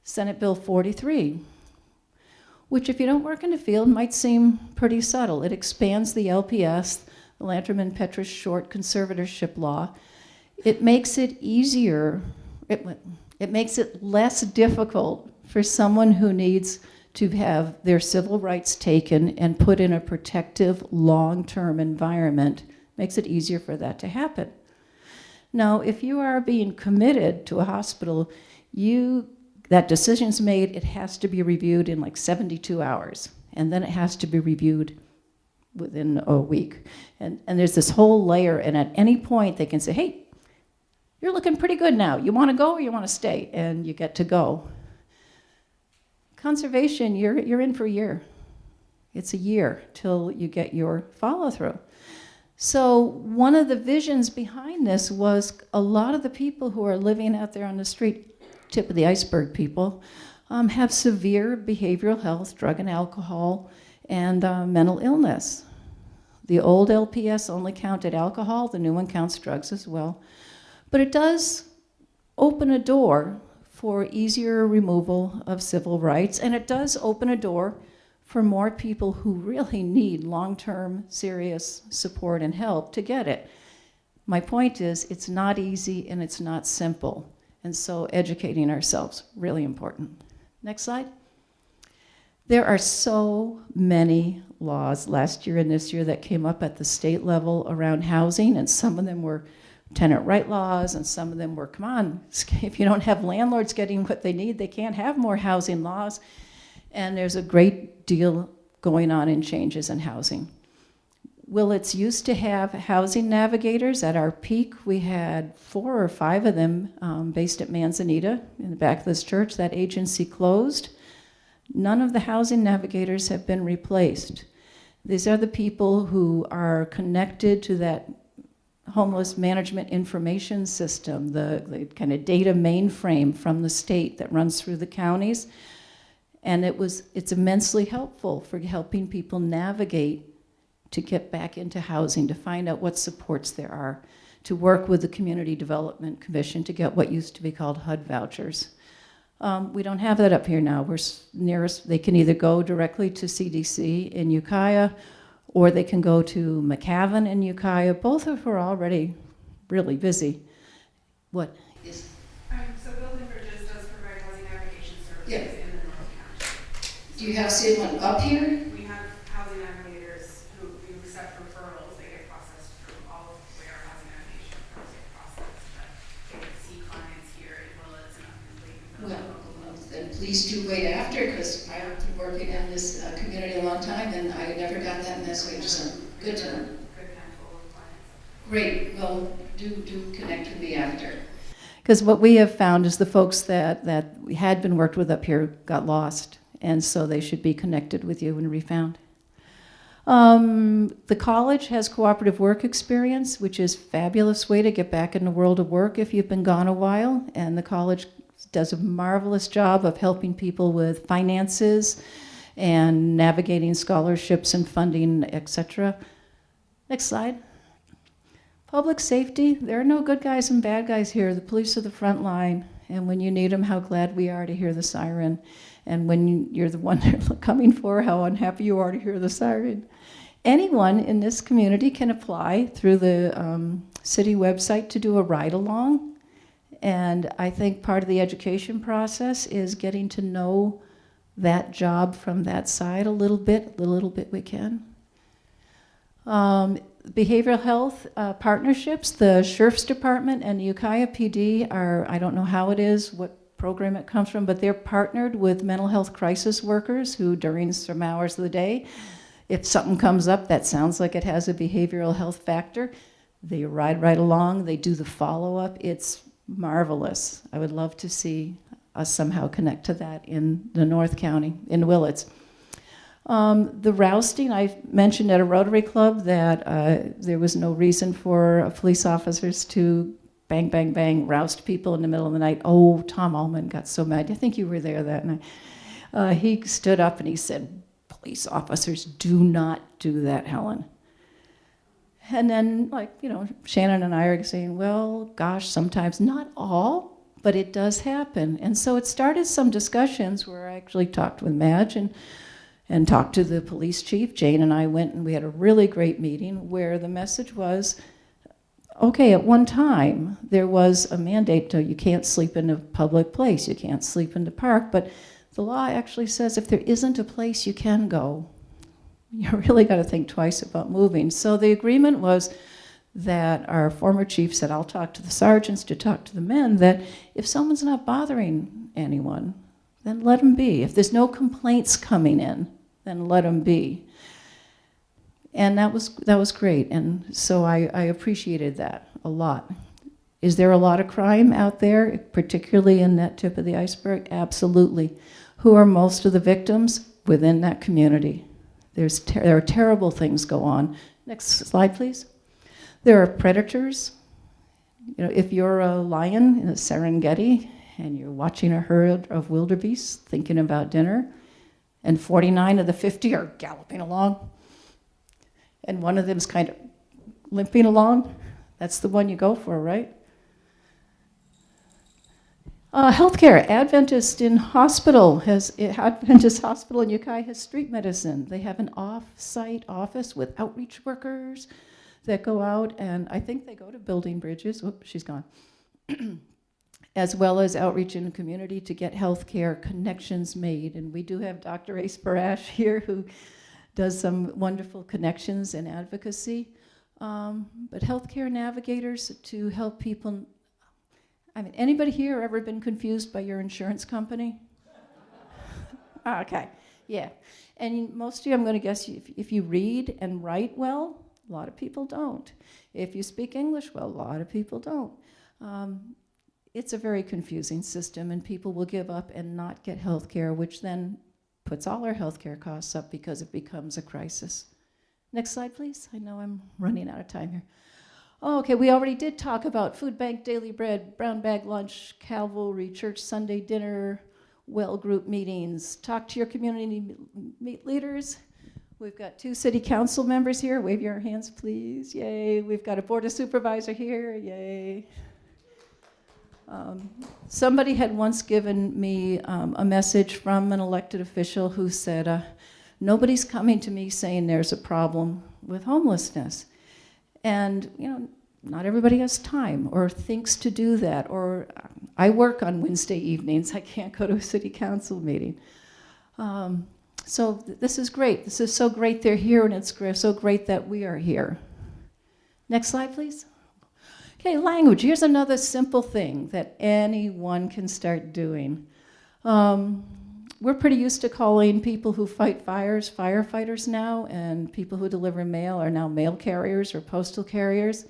Senate Bill 43, which if you don't work in the field might seem pretty subtle. It expands the LPS, the Lanterman-Petrus Short Conservatorship Law. It makes it easier, it makes it less difficult for someone who needs to have their civil rights taken and put in a protective long-term environment. Makes it easier for that to happen. Now, if you are being committed to a hospital, that decision's made, it has to be reviewed in like 72 hours, and then it has to be reviewed within a week. And there's this whole layer, and at any point they can say, hey, you're looking pretty good now. You want to go or you want to stay? And you get to go. Conservation, you're in for a year. It's a year till you get your follow-through. So one of the visions behind this was a lot of the people who are living out there on the street, tip of the iceberg people, have severe behavioral health, drug and alcohol, and mental illness. The old LPS only counted alcohol, the new one counts drugs as well. But it does open a door for easier removal of civil rights, and it does open a door for more people who really need long-term, serious support and help to get it. My point is, it's not easy and it's not simple, and so educating ourselves, really important. Next slide. There are so many laws last year and this year that came up at the state level around housing, and some of them were tenant right laws, and some of them were, come on, if you don't have landlords getting what they need, they can't have more housing laws. And there's a great deal going on in changes in housing. Willits used to have housing navigators. At our peak, we had 4 or 5 of them based at Manzanita in the back of this church. That agency closed. None of the housing navigators have been replaced. These are the people who are connected to that homeless management information system, the kind of data mainframe from the state that runs through the counties. And it's immensely helpful for helping people navigate to get back into housing, to find out what supports there are, to work with the Community Development Commission to get what used to be called HUD vouchers. We don't have that up here now. We're nearest, they can either go directly to CDC in Ukiah, or they can go to McCavan in Ukiah. Both of who are already really busy. What is? So Building Bridges does provide housing navigation services in the North County. Do you have someone up here? We have housing navigators who we accept referrals. They get processed through all of where housing navigation referrals get processed. But they get to see clients here in Willits and up in Claytonville. Well, then please do wait after, because I've been working in this community a long time, and I never got that message, so good to know. Good handful of clients. Great, well, do connect with me after. Because what we have found is the folks that had been worked with up here got lost, and so they should be connected with you and refound. The college has cooperative work experience, which is a fabulous way to get back in the world of work if you've been gone a while, and the college does a marvelous job of helping people with finances and navigating scholarships and funding, etc. Next slide. Public safety, there are no good guys and bad guys here. The police are the front line, and when you need them, how glad we are to hear the siren. And when you're the one they're coming for, how unhappy you are to hear the siren. Anyone in this community can apply through the city website to do a ride-along. And I think part of the education process is getting to know that job from that side a little bit we can. Behavioral health partnerships, the Sheriff's Department and the Ukiah PD are, I don't know how it is, what program it comes from, but they're partnered with mental health crisis workers who during some hours of the day, if something comes up that sounds like it has a behavioral health factor, they ride right along, they do the follow-up. It's marvelous. I would love to see us somehow connect to that in the North County, in Willits. The rousting, I mentioned at a Rotary Club that there was no reason for police officers to bang, bang, bang, roust people in the middle of the night. Oh, Tom Allman got so mad. I think you were there that night. He stood up and he said, police officers do not do that, Helen. And then, Shannon and I are saying, well, gosh, sometimes, not all, but it does happen. And so it started some discussions where I actually talked with Madge and talked to the police chief. Jane and I went and we had a really great meeting where the message was, okay, at one time there was a mandate to you can't sleep in a public place, you can't sleep in the park, but the law actually says if there isn't a place you can go, you really got to think twice about moving. So the agreement was that our former chief said, I'll talk to the sergeants to talk to the men, that if someone's not bothering anyone, then let them be. If there's no complaints coming in, then let them be. And that was great, and so I appreciated that a lot. Is there a lot of crime out there, particularly in that tip of the iceberg? Absolutely. Who are most of the victims? Within that community. There are terrible things go on. Next slide, please. There are predators. If you're a lion in the Serengeti and you're watching a herd of wildebeest thinking about dinner, and 49 of the 50 are galloping along, and one of them's kind of limping along, that's the one you go for, right? Healthcare, Adventist Hospital in Ukiah has street medicine. They have an off-site office with outreach workers that go out, and I think they go to building bridges. Whoops, she's gone. As well as outreach in the community to get healthcare connections made. And we do have Dr. Ace Barash here who does some wonderful connections and advocacy. But healthcare navigators to help people. Anybody here ever been confused by your insurance company? Okay, yeah. And most of you, I'm going to guess, if you read and write well, a lot of people don't. If you speak English well, a lot of people don't. It's a very confusing system, and people will give up and not get health care, which then puts all our health care costs up because it becomes a crisis. Next slide, please. I know I'm running out of time here. Oh, okay, we already did talk about food bank, daily bread, brown bag lunch, Calvary Church Sunday dinner, well group meetings. Talk to your community leaders. We've got 2 city council members here. Wave your hands, please. Yay. We've got a board of supervisor here. Yay. Somebody had once given me a message from an elected official who said, nobody's coming to me saying there's a problem with homelessness. And, not everybody has time or thinks to do that. Or I work on Wednesday evenings. I can't go to a city council meeting. So this is great. This is so great they're here, and it's so great that we are here. Next slide, please. Okay, language. Here's another simple thing that anyone can start doing. We're pretty used to calling people who fight fires firefighters now, and people who deliver mail are now mail carriers or postal carriers.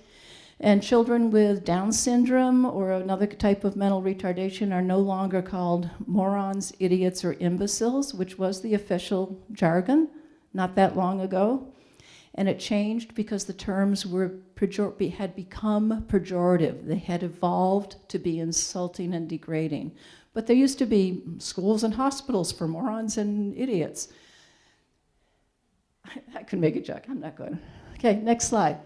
And children with Down syndrome or another type of mental retardation are no longer called morons, idiots, or imbeciles, which was the official jargon not that long ago. And it changed because the terms had become pejorative. They had evolved to be insulting and degrading. But there used to be schools and hospitals for morons and idiots. I could make a joke. I'm not going. Okay, next slide.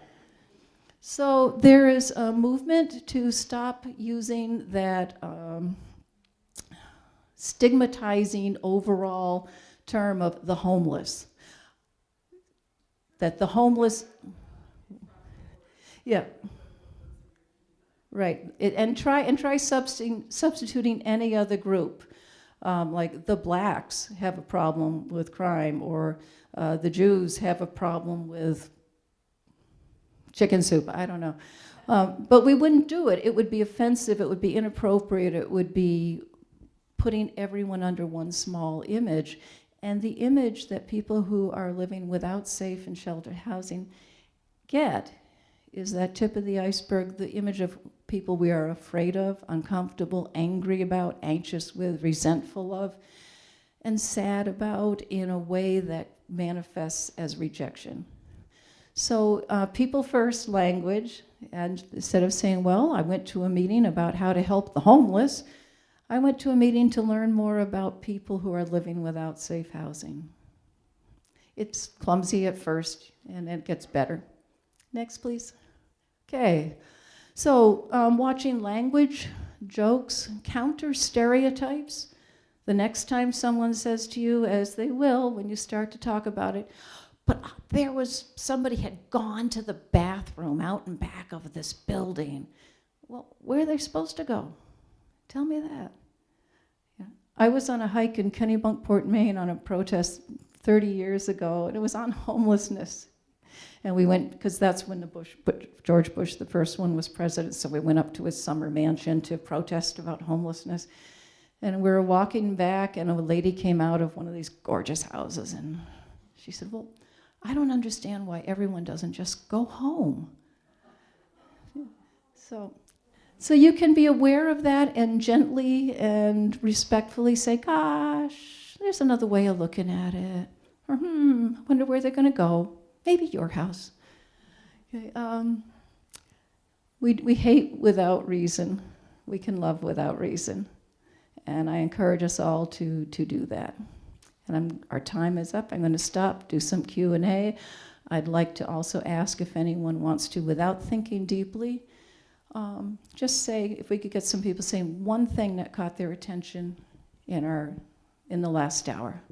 So there is a movement to stop using that stigmatizing overall term of the homeless. That the homeless, yeah, right. And try substituting any other group, like the blacks have a problem with crime, or the Jews have a problem with chicken soup. I don't know, but we wouldn't do it. It would be offensive. It would be inappropriate. It would be putting everyone under one small image. And the image that people who are living without safe and sheltered housing get is that tip of the iceberg, the image of people we are afraid of, uncomfortable, angry about, anxious with, resentful of, and sad about in a way that manifests as rejection. So people first language, and instead of saying, well, I went to a meeting about how to help the homeless, I went to a meeting to learn more about people who are living without safe housing. It's clumsy at first, and it gets better. Next, please. Okay, so watching language, jokes, counter stereotypes. The next time someone says to you, as they will when you start to talk about it, but there was somebody had gone to the bathroom out and back of this building. Well, where are they supposed to go? Tell me that. Yeah. I was on a hike in Kennebunkport, Maine on a protest 30 years ago, and it was on homelessness. And we went, because that's when George Bush, the first one, was president, so we went up to his summer mansion to protest about homelessness. And we were walking back, and a lady came out of one of these gorgeous houses, and she said, well, I don't understand why everyone doesn't just go home. So you can be aware of that and gently and respectfully say, gosh, there's another way of looking at it. Or, wonder where they're going to go. Maybe your house. Okay, we hate without reason. We can love without reason. And I encourage us all to do that. And our time is up. I'm going to stop, do some Q&A. I'd like to also ask if anyone wants to, without thinking deeply, just say, if we could get some people saying one thing that caught their attention in the last hour.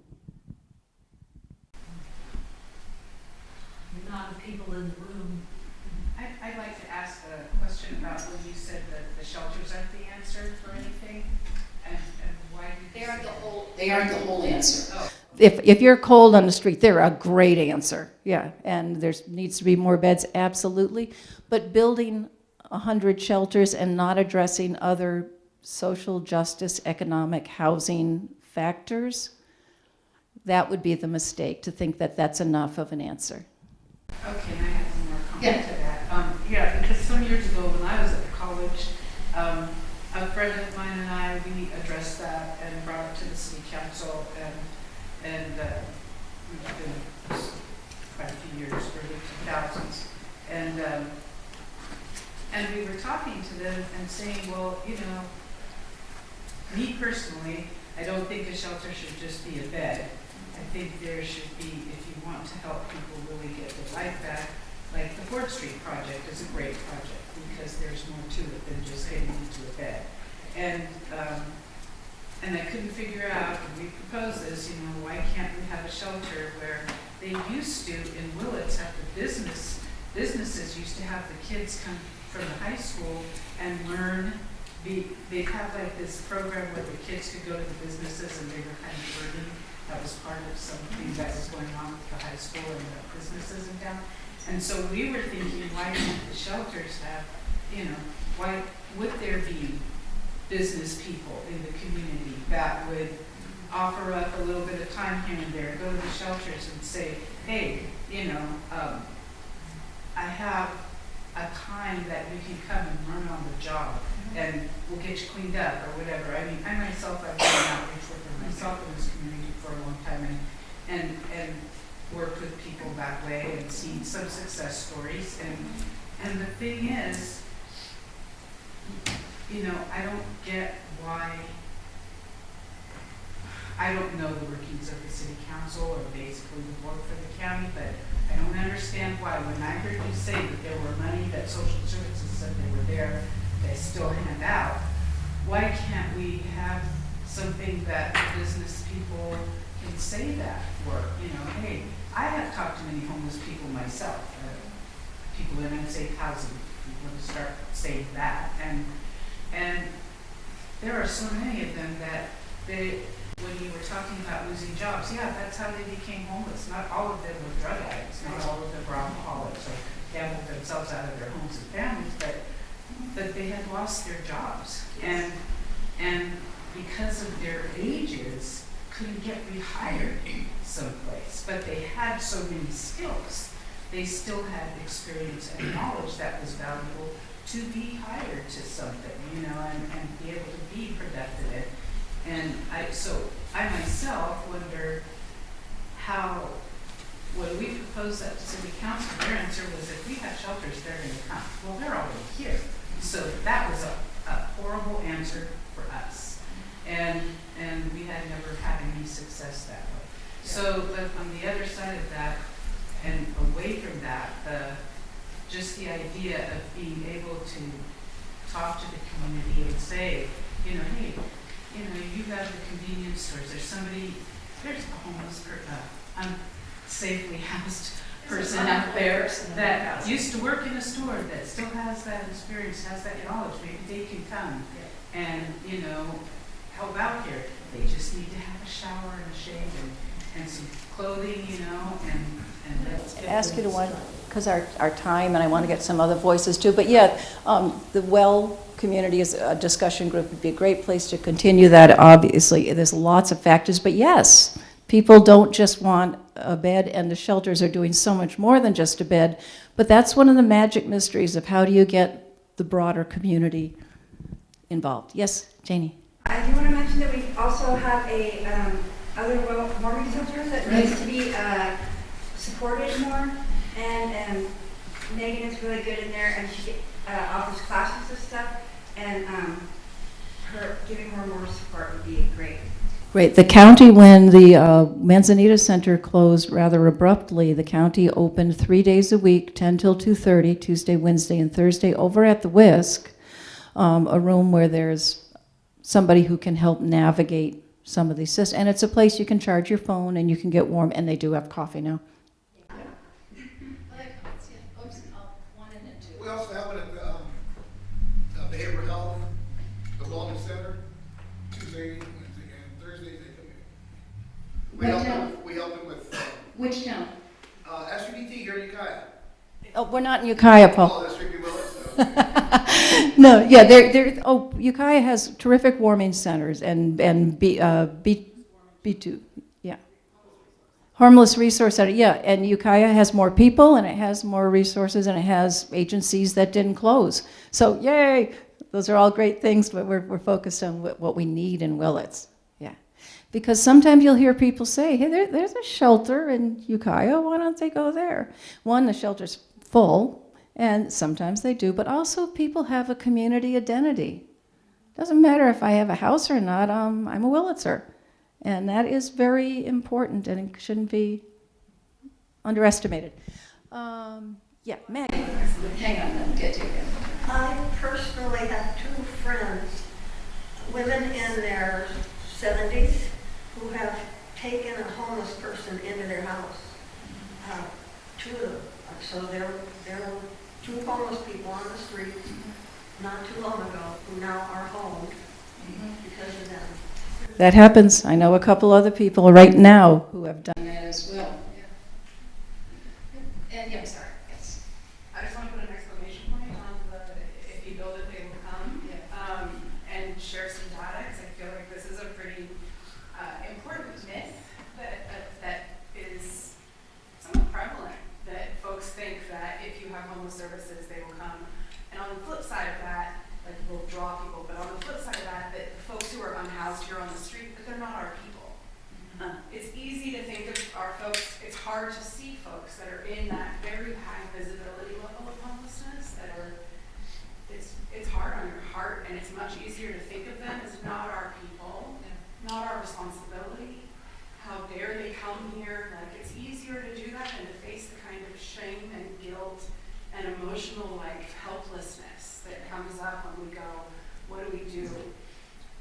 The amount of people in the room. I'd like to ask a question about when you said that the shelters aren't the answer for anything, and why do you They aren't say the that? whole. They aren't the whole answer. Oh. If you're cold on the street, they're a great answer. Yeah, and there needs to be more beds, absolutely. But building 100 shelters and not addressing other social justice, economic, housing factors, that would be the mistake, to think that that's enough of an answer. Okay, and I have one more comment to that. Yeah, because some years ago when I was at college, a friend of mine and I, we addressed that and brought it to the city council, and we've been quite a few years, early 2000s, and we were talking to them and saying, well, you know, me personally, I don't think a shelter should just be a bed. I think there should be, if you want to help people really get their life back, like the 4th Street project is a great project because there's more to it than just getting into a bed. And I couldn't figure out, and we proposed this, you know, why can't we have a shelter where they used to, in Willits, at the businesses used to have the kids come from the high school and learn. They'd have like this program where the kids could go to the businesses and they were kind of learning. That was part of something that was going on with the high school and the businesses in town. And so we were thinking, why can't the shelters have, you know, why would there be business people in the community that would offer up a little bit of time here and there, go to the shelters and say, hey, you know, I have a time that you can come and learn on the job and we'll get you cleaned up or whatever. I mean, I myself, I've done outreach work for myself in this community for a long time and worked with people that way and seen some success stories. And the thing is, you know, I don't get why I don't know the workings of the city council or basically the board for the county, but I don't understand why when I heard you say that there were money that social services said they were there, they still hand out, why can't we have something that the business people can say that for? You know, hey, I have talked to many homeless people myself, people in unsafe housing. I'm going to start saying that, and there are so many of them that when you were talking about losing jobs, yeah, that's how they became homeless. Not all of them were drug addicts, not all of them were alcoholics or gambled themselves out of their homes and families, but they had lost their jobs. And because of their ages, couldn't get rehired someplace. But they had so many skills. They still had experience and knowledge that was valuable to be hired to something, you know, and be able to be productive. And I myself wonder how, when we proposed that to city council, their answer was, if we have shelters, they're going to come. Well, they're already here. So that was a horrible answer for us. And we had never had any success that way. Yeah. So, but on the other side of that, and away from that, just the idea of being able to talk to the community and say, you know, hey, you know, you have the convenience stores. There's a homeless unsafely housed person out there that used to work in a store that still has that experience, has that knowledge. Maybe they can come and, you know, help out here. They just need to have a shower and a shave and some clothing, you know, and let's ask you to one, because our time, and I want to get some other voices too, but yeah, the Well Community is a discussion group would be a great place to continue that. Obviously, there's lots of factors, but yes, people don't just want a bed, and the shelters are doing so much more than just a bed, but that's one of the magic mysteries of how do you get the broader community involved. Yes, Janie? I do want to mention that we also have other mortgage shelters that needs to be supported more, and Megan is really good in there, and she offers classes and stuff, and giving her more support would be great. Great. The county, when the Manzanita Center closed rather abruptly, the county opened 3 days a week, 10 till 2:30, Tuesday, Wednesday, and Thursday, over at the Whisk, a room where there's somebody who can help navigate some of these systems. And it's a place you can charge your phone and you can get warm, and they do have coffee now. We also have it at the Behavioral Health, the Wellness Center, Tuesday, Wednesday, and Thursdays they come in. We help them with Which town? SUDT here in Ukiah. Oh, we're not in Ukiah, Paul. Oh, that's strictly Willits. No, yeah, Ukiah has terrific warming centers and B2, yeah. Homeless Resource Center, yeah, and Ukiah has more people and it has more resources and it has agencies that didn't close. So, yay, those are all great things, but we're focused on what we need in Willits, yeah. Because sometimes you'll hear people say, hey, there's a shelter in Ukiah, why don't they go there? One, the shelter's full. And sometimes they do, but also people have a community identity. Doesn't matter if I have a house or not, I'm a Willitser. And that is very important and it shouldn't be underestimated. Yeah, Maggie. Hang on, I'll get you again. I personally have two friends, women in their 70s, who have taken a homeless person into their house. Two of them. So there were two homeless people on the street not too long ago who now are home because of them. That happens. I know a couple other people right now who have done that as well. And yeah, sorry. Yes. I just want to put an exclamation point on the if you build it, they will come, and share some data, because I feel like this is a pretty important myth that is somewhat prevalent, that folks think that if you have homeless services, they will come. And on the flip side of that, like we'll draw people, but on the flip side of that, the folks who are unhoused here on the street, but they're not our people. It's easy to think of our folks, it's hard to see folks that are in that very high visibility level of homelessness that are, it's hard on your heart, and it's much easier to think of them as not our people not our responsibility. How dare they come here? Like, it's easier to do that than to face the kind of shame and guilt and emotional, like, helplessness that comes up when we go, what do we do?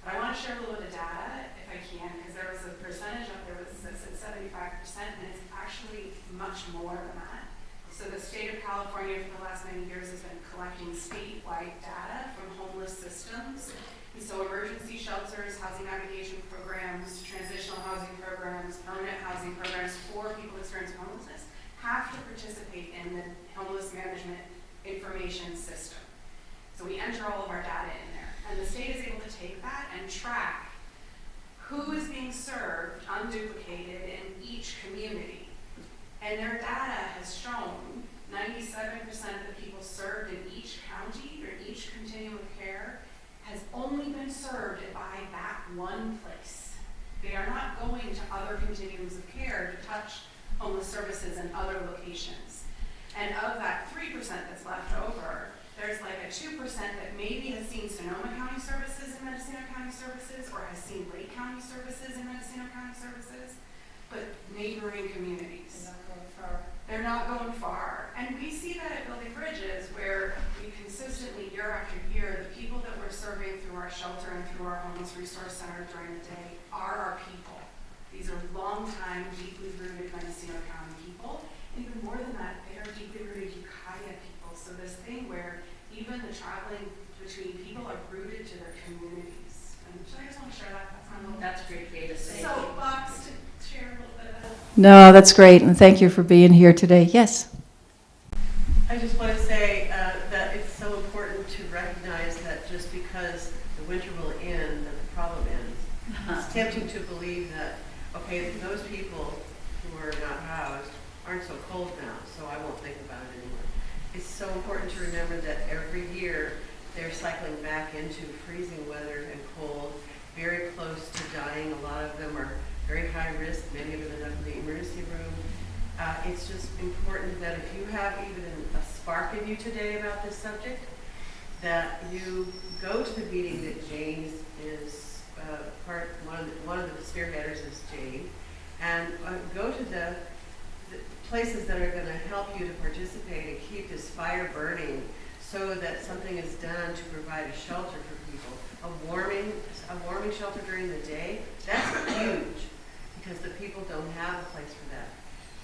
But I want to share a little bit of data, if I can, because there was a percentage up there that said 75%, and it's actually much more than that. So the state of California for the last many years has been collecting statewide data from homeless systems. And so emergency shelters, housing navigation programs, transitional housing programs, permanent housing programs for people experiencing homelessness have to participate in the homeless management information system. So we enter all of our data in there. And the state is able to take that and track who is being served unduplicated in each community. And their data has shown 97% of the people served in each county or each continuum of care has only been served by that one place. They are not going to other continuums of care to touch homeless services in other locations. And of that 3% that's left over, there's like a 2% that maybe has seen Sonoma County services in Mendocino County services or has seen Lake County services in Mendocino County services, but neighboring communities. They're not going far. And we see that at Building Bridges, where we consistently, year after year, the people that we're serving through our shelter and through our homeless resource center during the day are our people. These are long-time, deeply rooted Mendocino County people. And even more than that, they are deeply rooted Ukiah people. So this thing where even the traveling between people are rooted to their communities. And so I just want to share that. That's my little great data. soapbox to share a little bit of that. No, that's great, and thank you for being here today. Yes? I just want to say that it's so important to recognize that just because the winter will end, that the problem ends. It's tempting to believe that, okay, those people who are not housed aren't so cold now, so I won't think about it anymore. It's so important to remember that every year they're cycling back into freezing weather and cold, very close to dying. A lot of them are very high risk, many of them end up in the emergency room. It's just important that if you have even a spark in you today about this subject, that you go to the meeting that Jane is one of the spearheaders is Jane, and go to the places that are going to help you to participate and keep this fire burning so that something is done to provide a shelter for people. A warming shelter during the day, that's huge because the people don't have a place for that.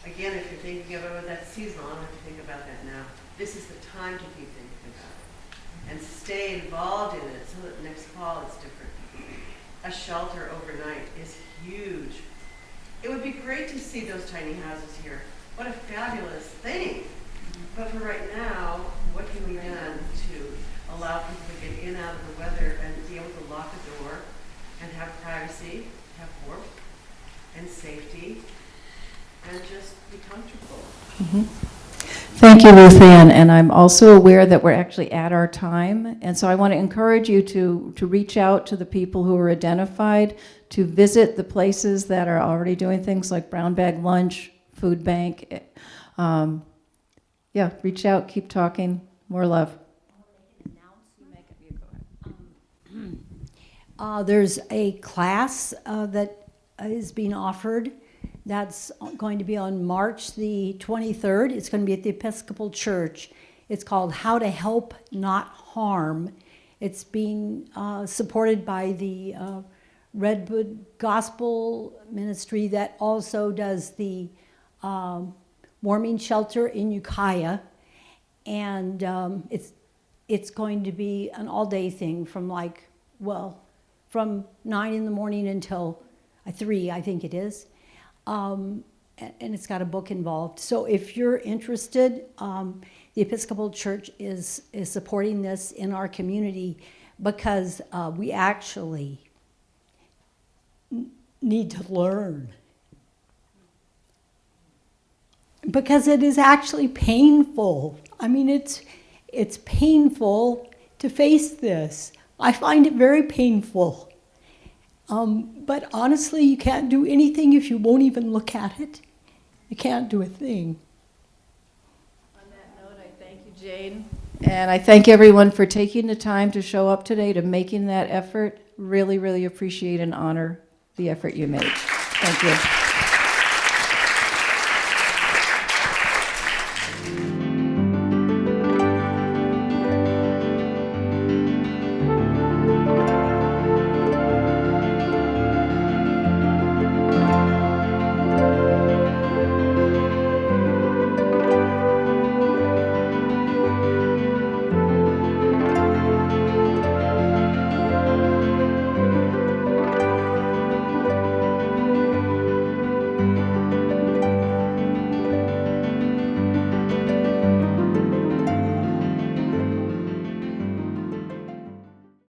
Again, if you're thinking about that's seasonal, I don't have to think about that now. This is the time to keep thinking about it and stay involved in it so that next fall it's different. A shelter overnight is huge. It would be great to see those tiny houses here. What a fabulous thing. But for right now, what can be done to allow people to get in out of the weather and be able to lock a door and have privacy, have warmth and safety, and just be comfortable. Mm-hmm. Thank you, Ruth Ann. And I'm also aware that we're actually at our time. And so I want to encourage you to reach out to the people who are identified, to visit the places that are already doing things like Brown Bag Lunch, Food Bank. Yeah, reach out, keep talking. More love. There's a class that is being offered that's going to be on March the 23rd. It's going to be at the Episcopal Church. It's called How to Help Not Harm. It's being supported by the Redwood Gospel Ministry that also does the warming shelter in Ukiah. And it's going to be an all-day thing from from 9 in the morning until 3, I think it is. And it's got a book involved. So if you're interested, the Episcopal Church is supporting this in our community because we actually need to learn. Because it is actually painful. I mean, it's painful to face this. I find it very painful. But honestly, you can't do anything if you won't even look at it. You can't do a thing. On that note, I thank you, Jane. And I thank everyone for taking the time to show up today, to making that effort. Really, really appreciate and honor the effort you made. Thank you.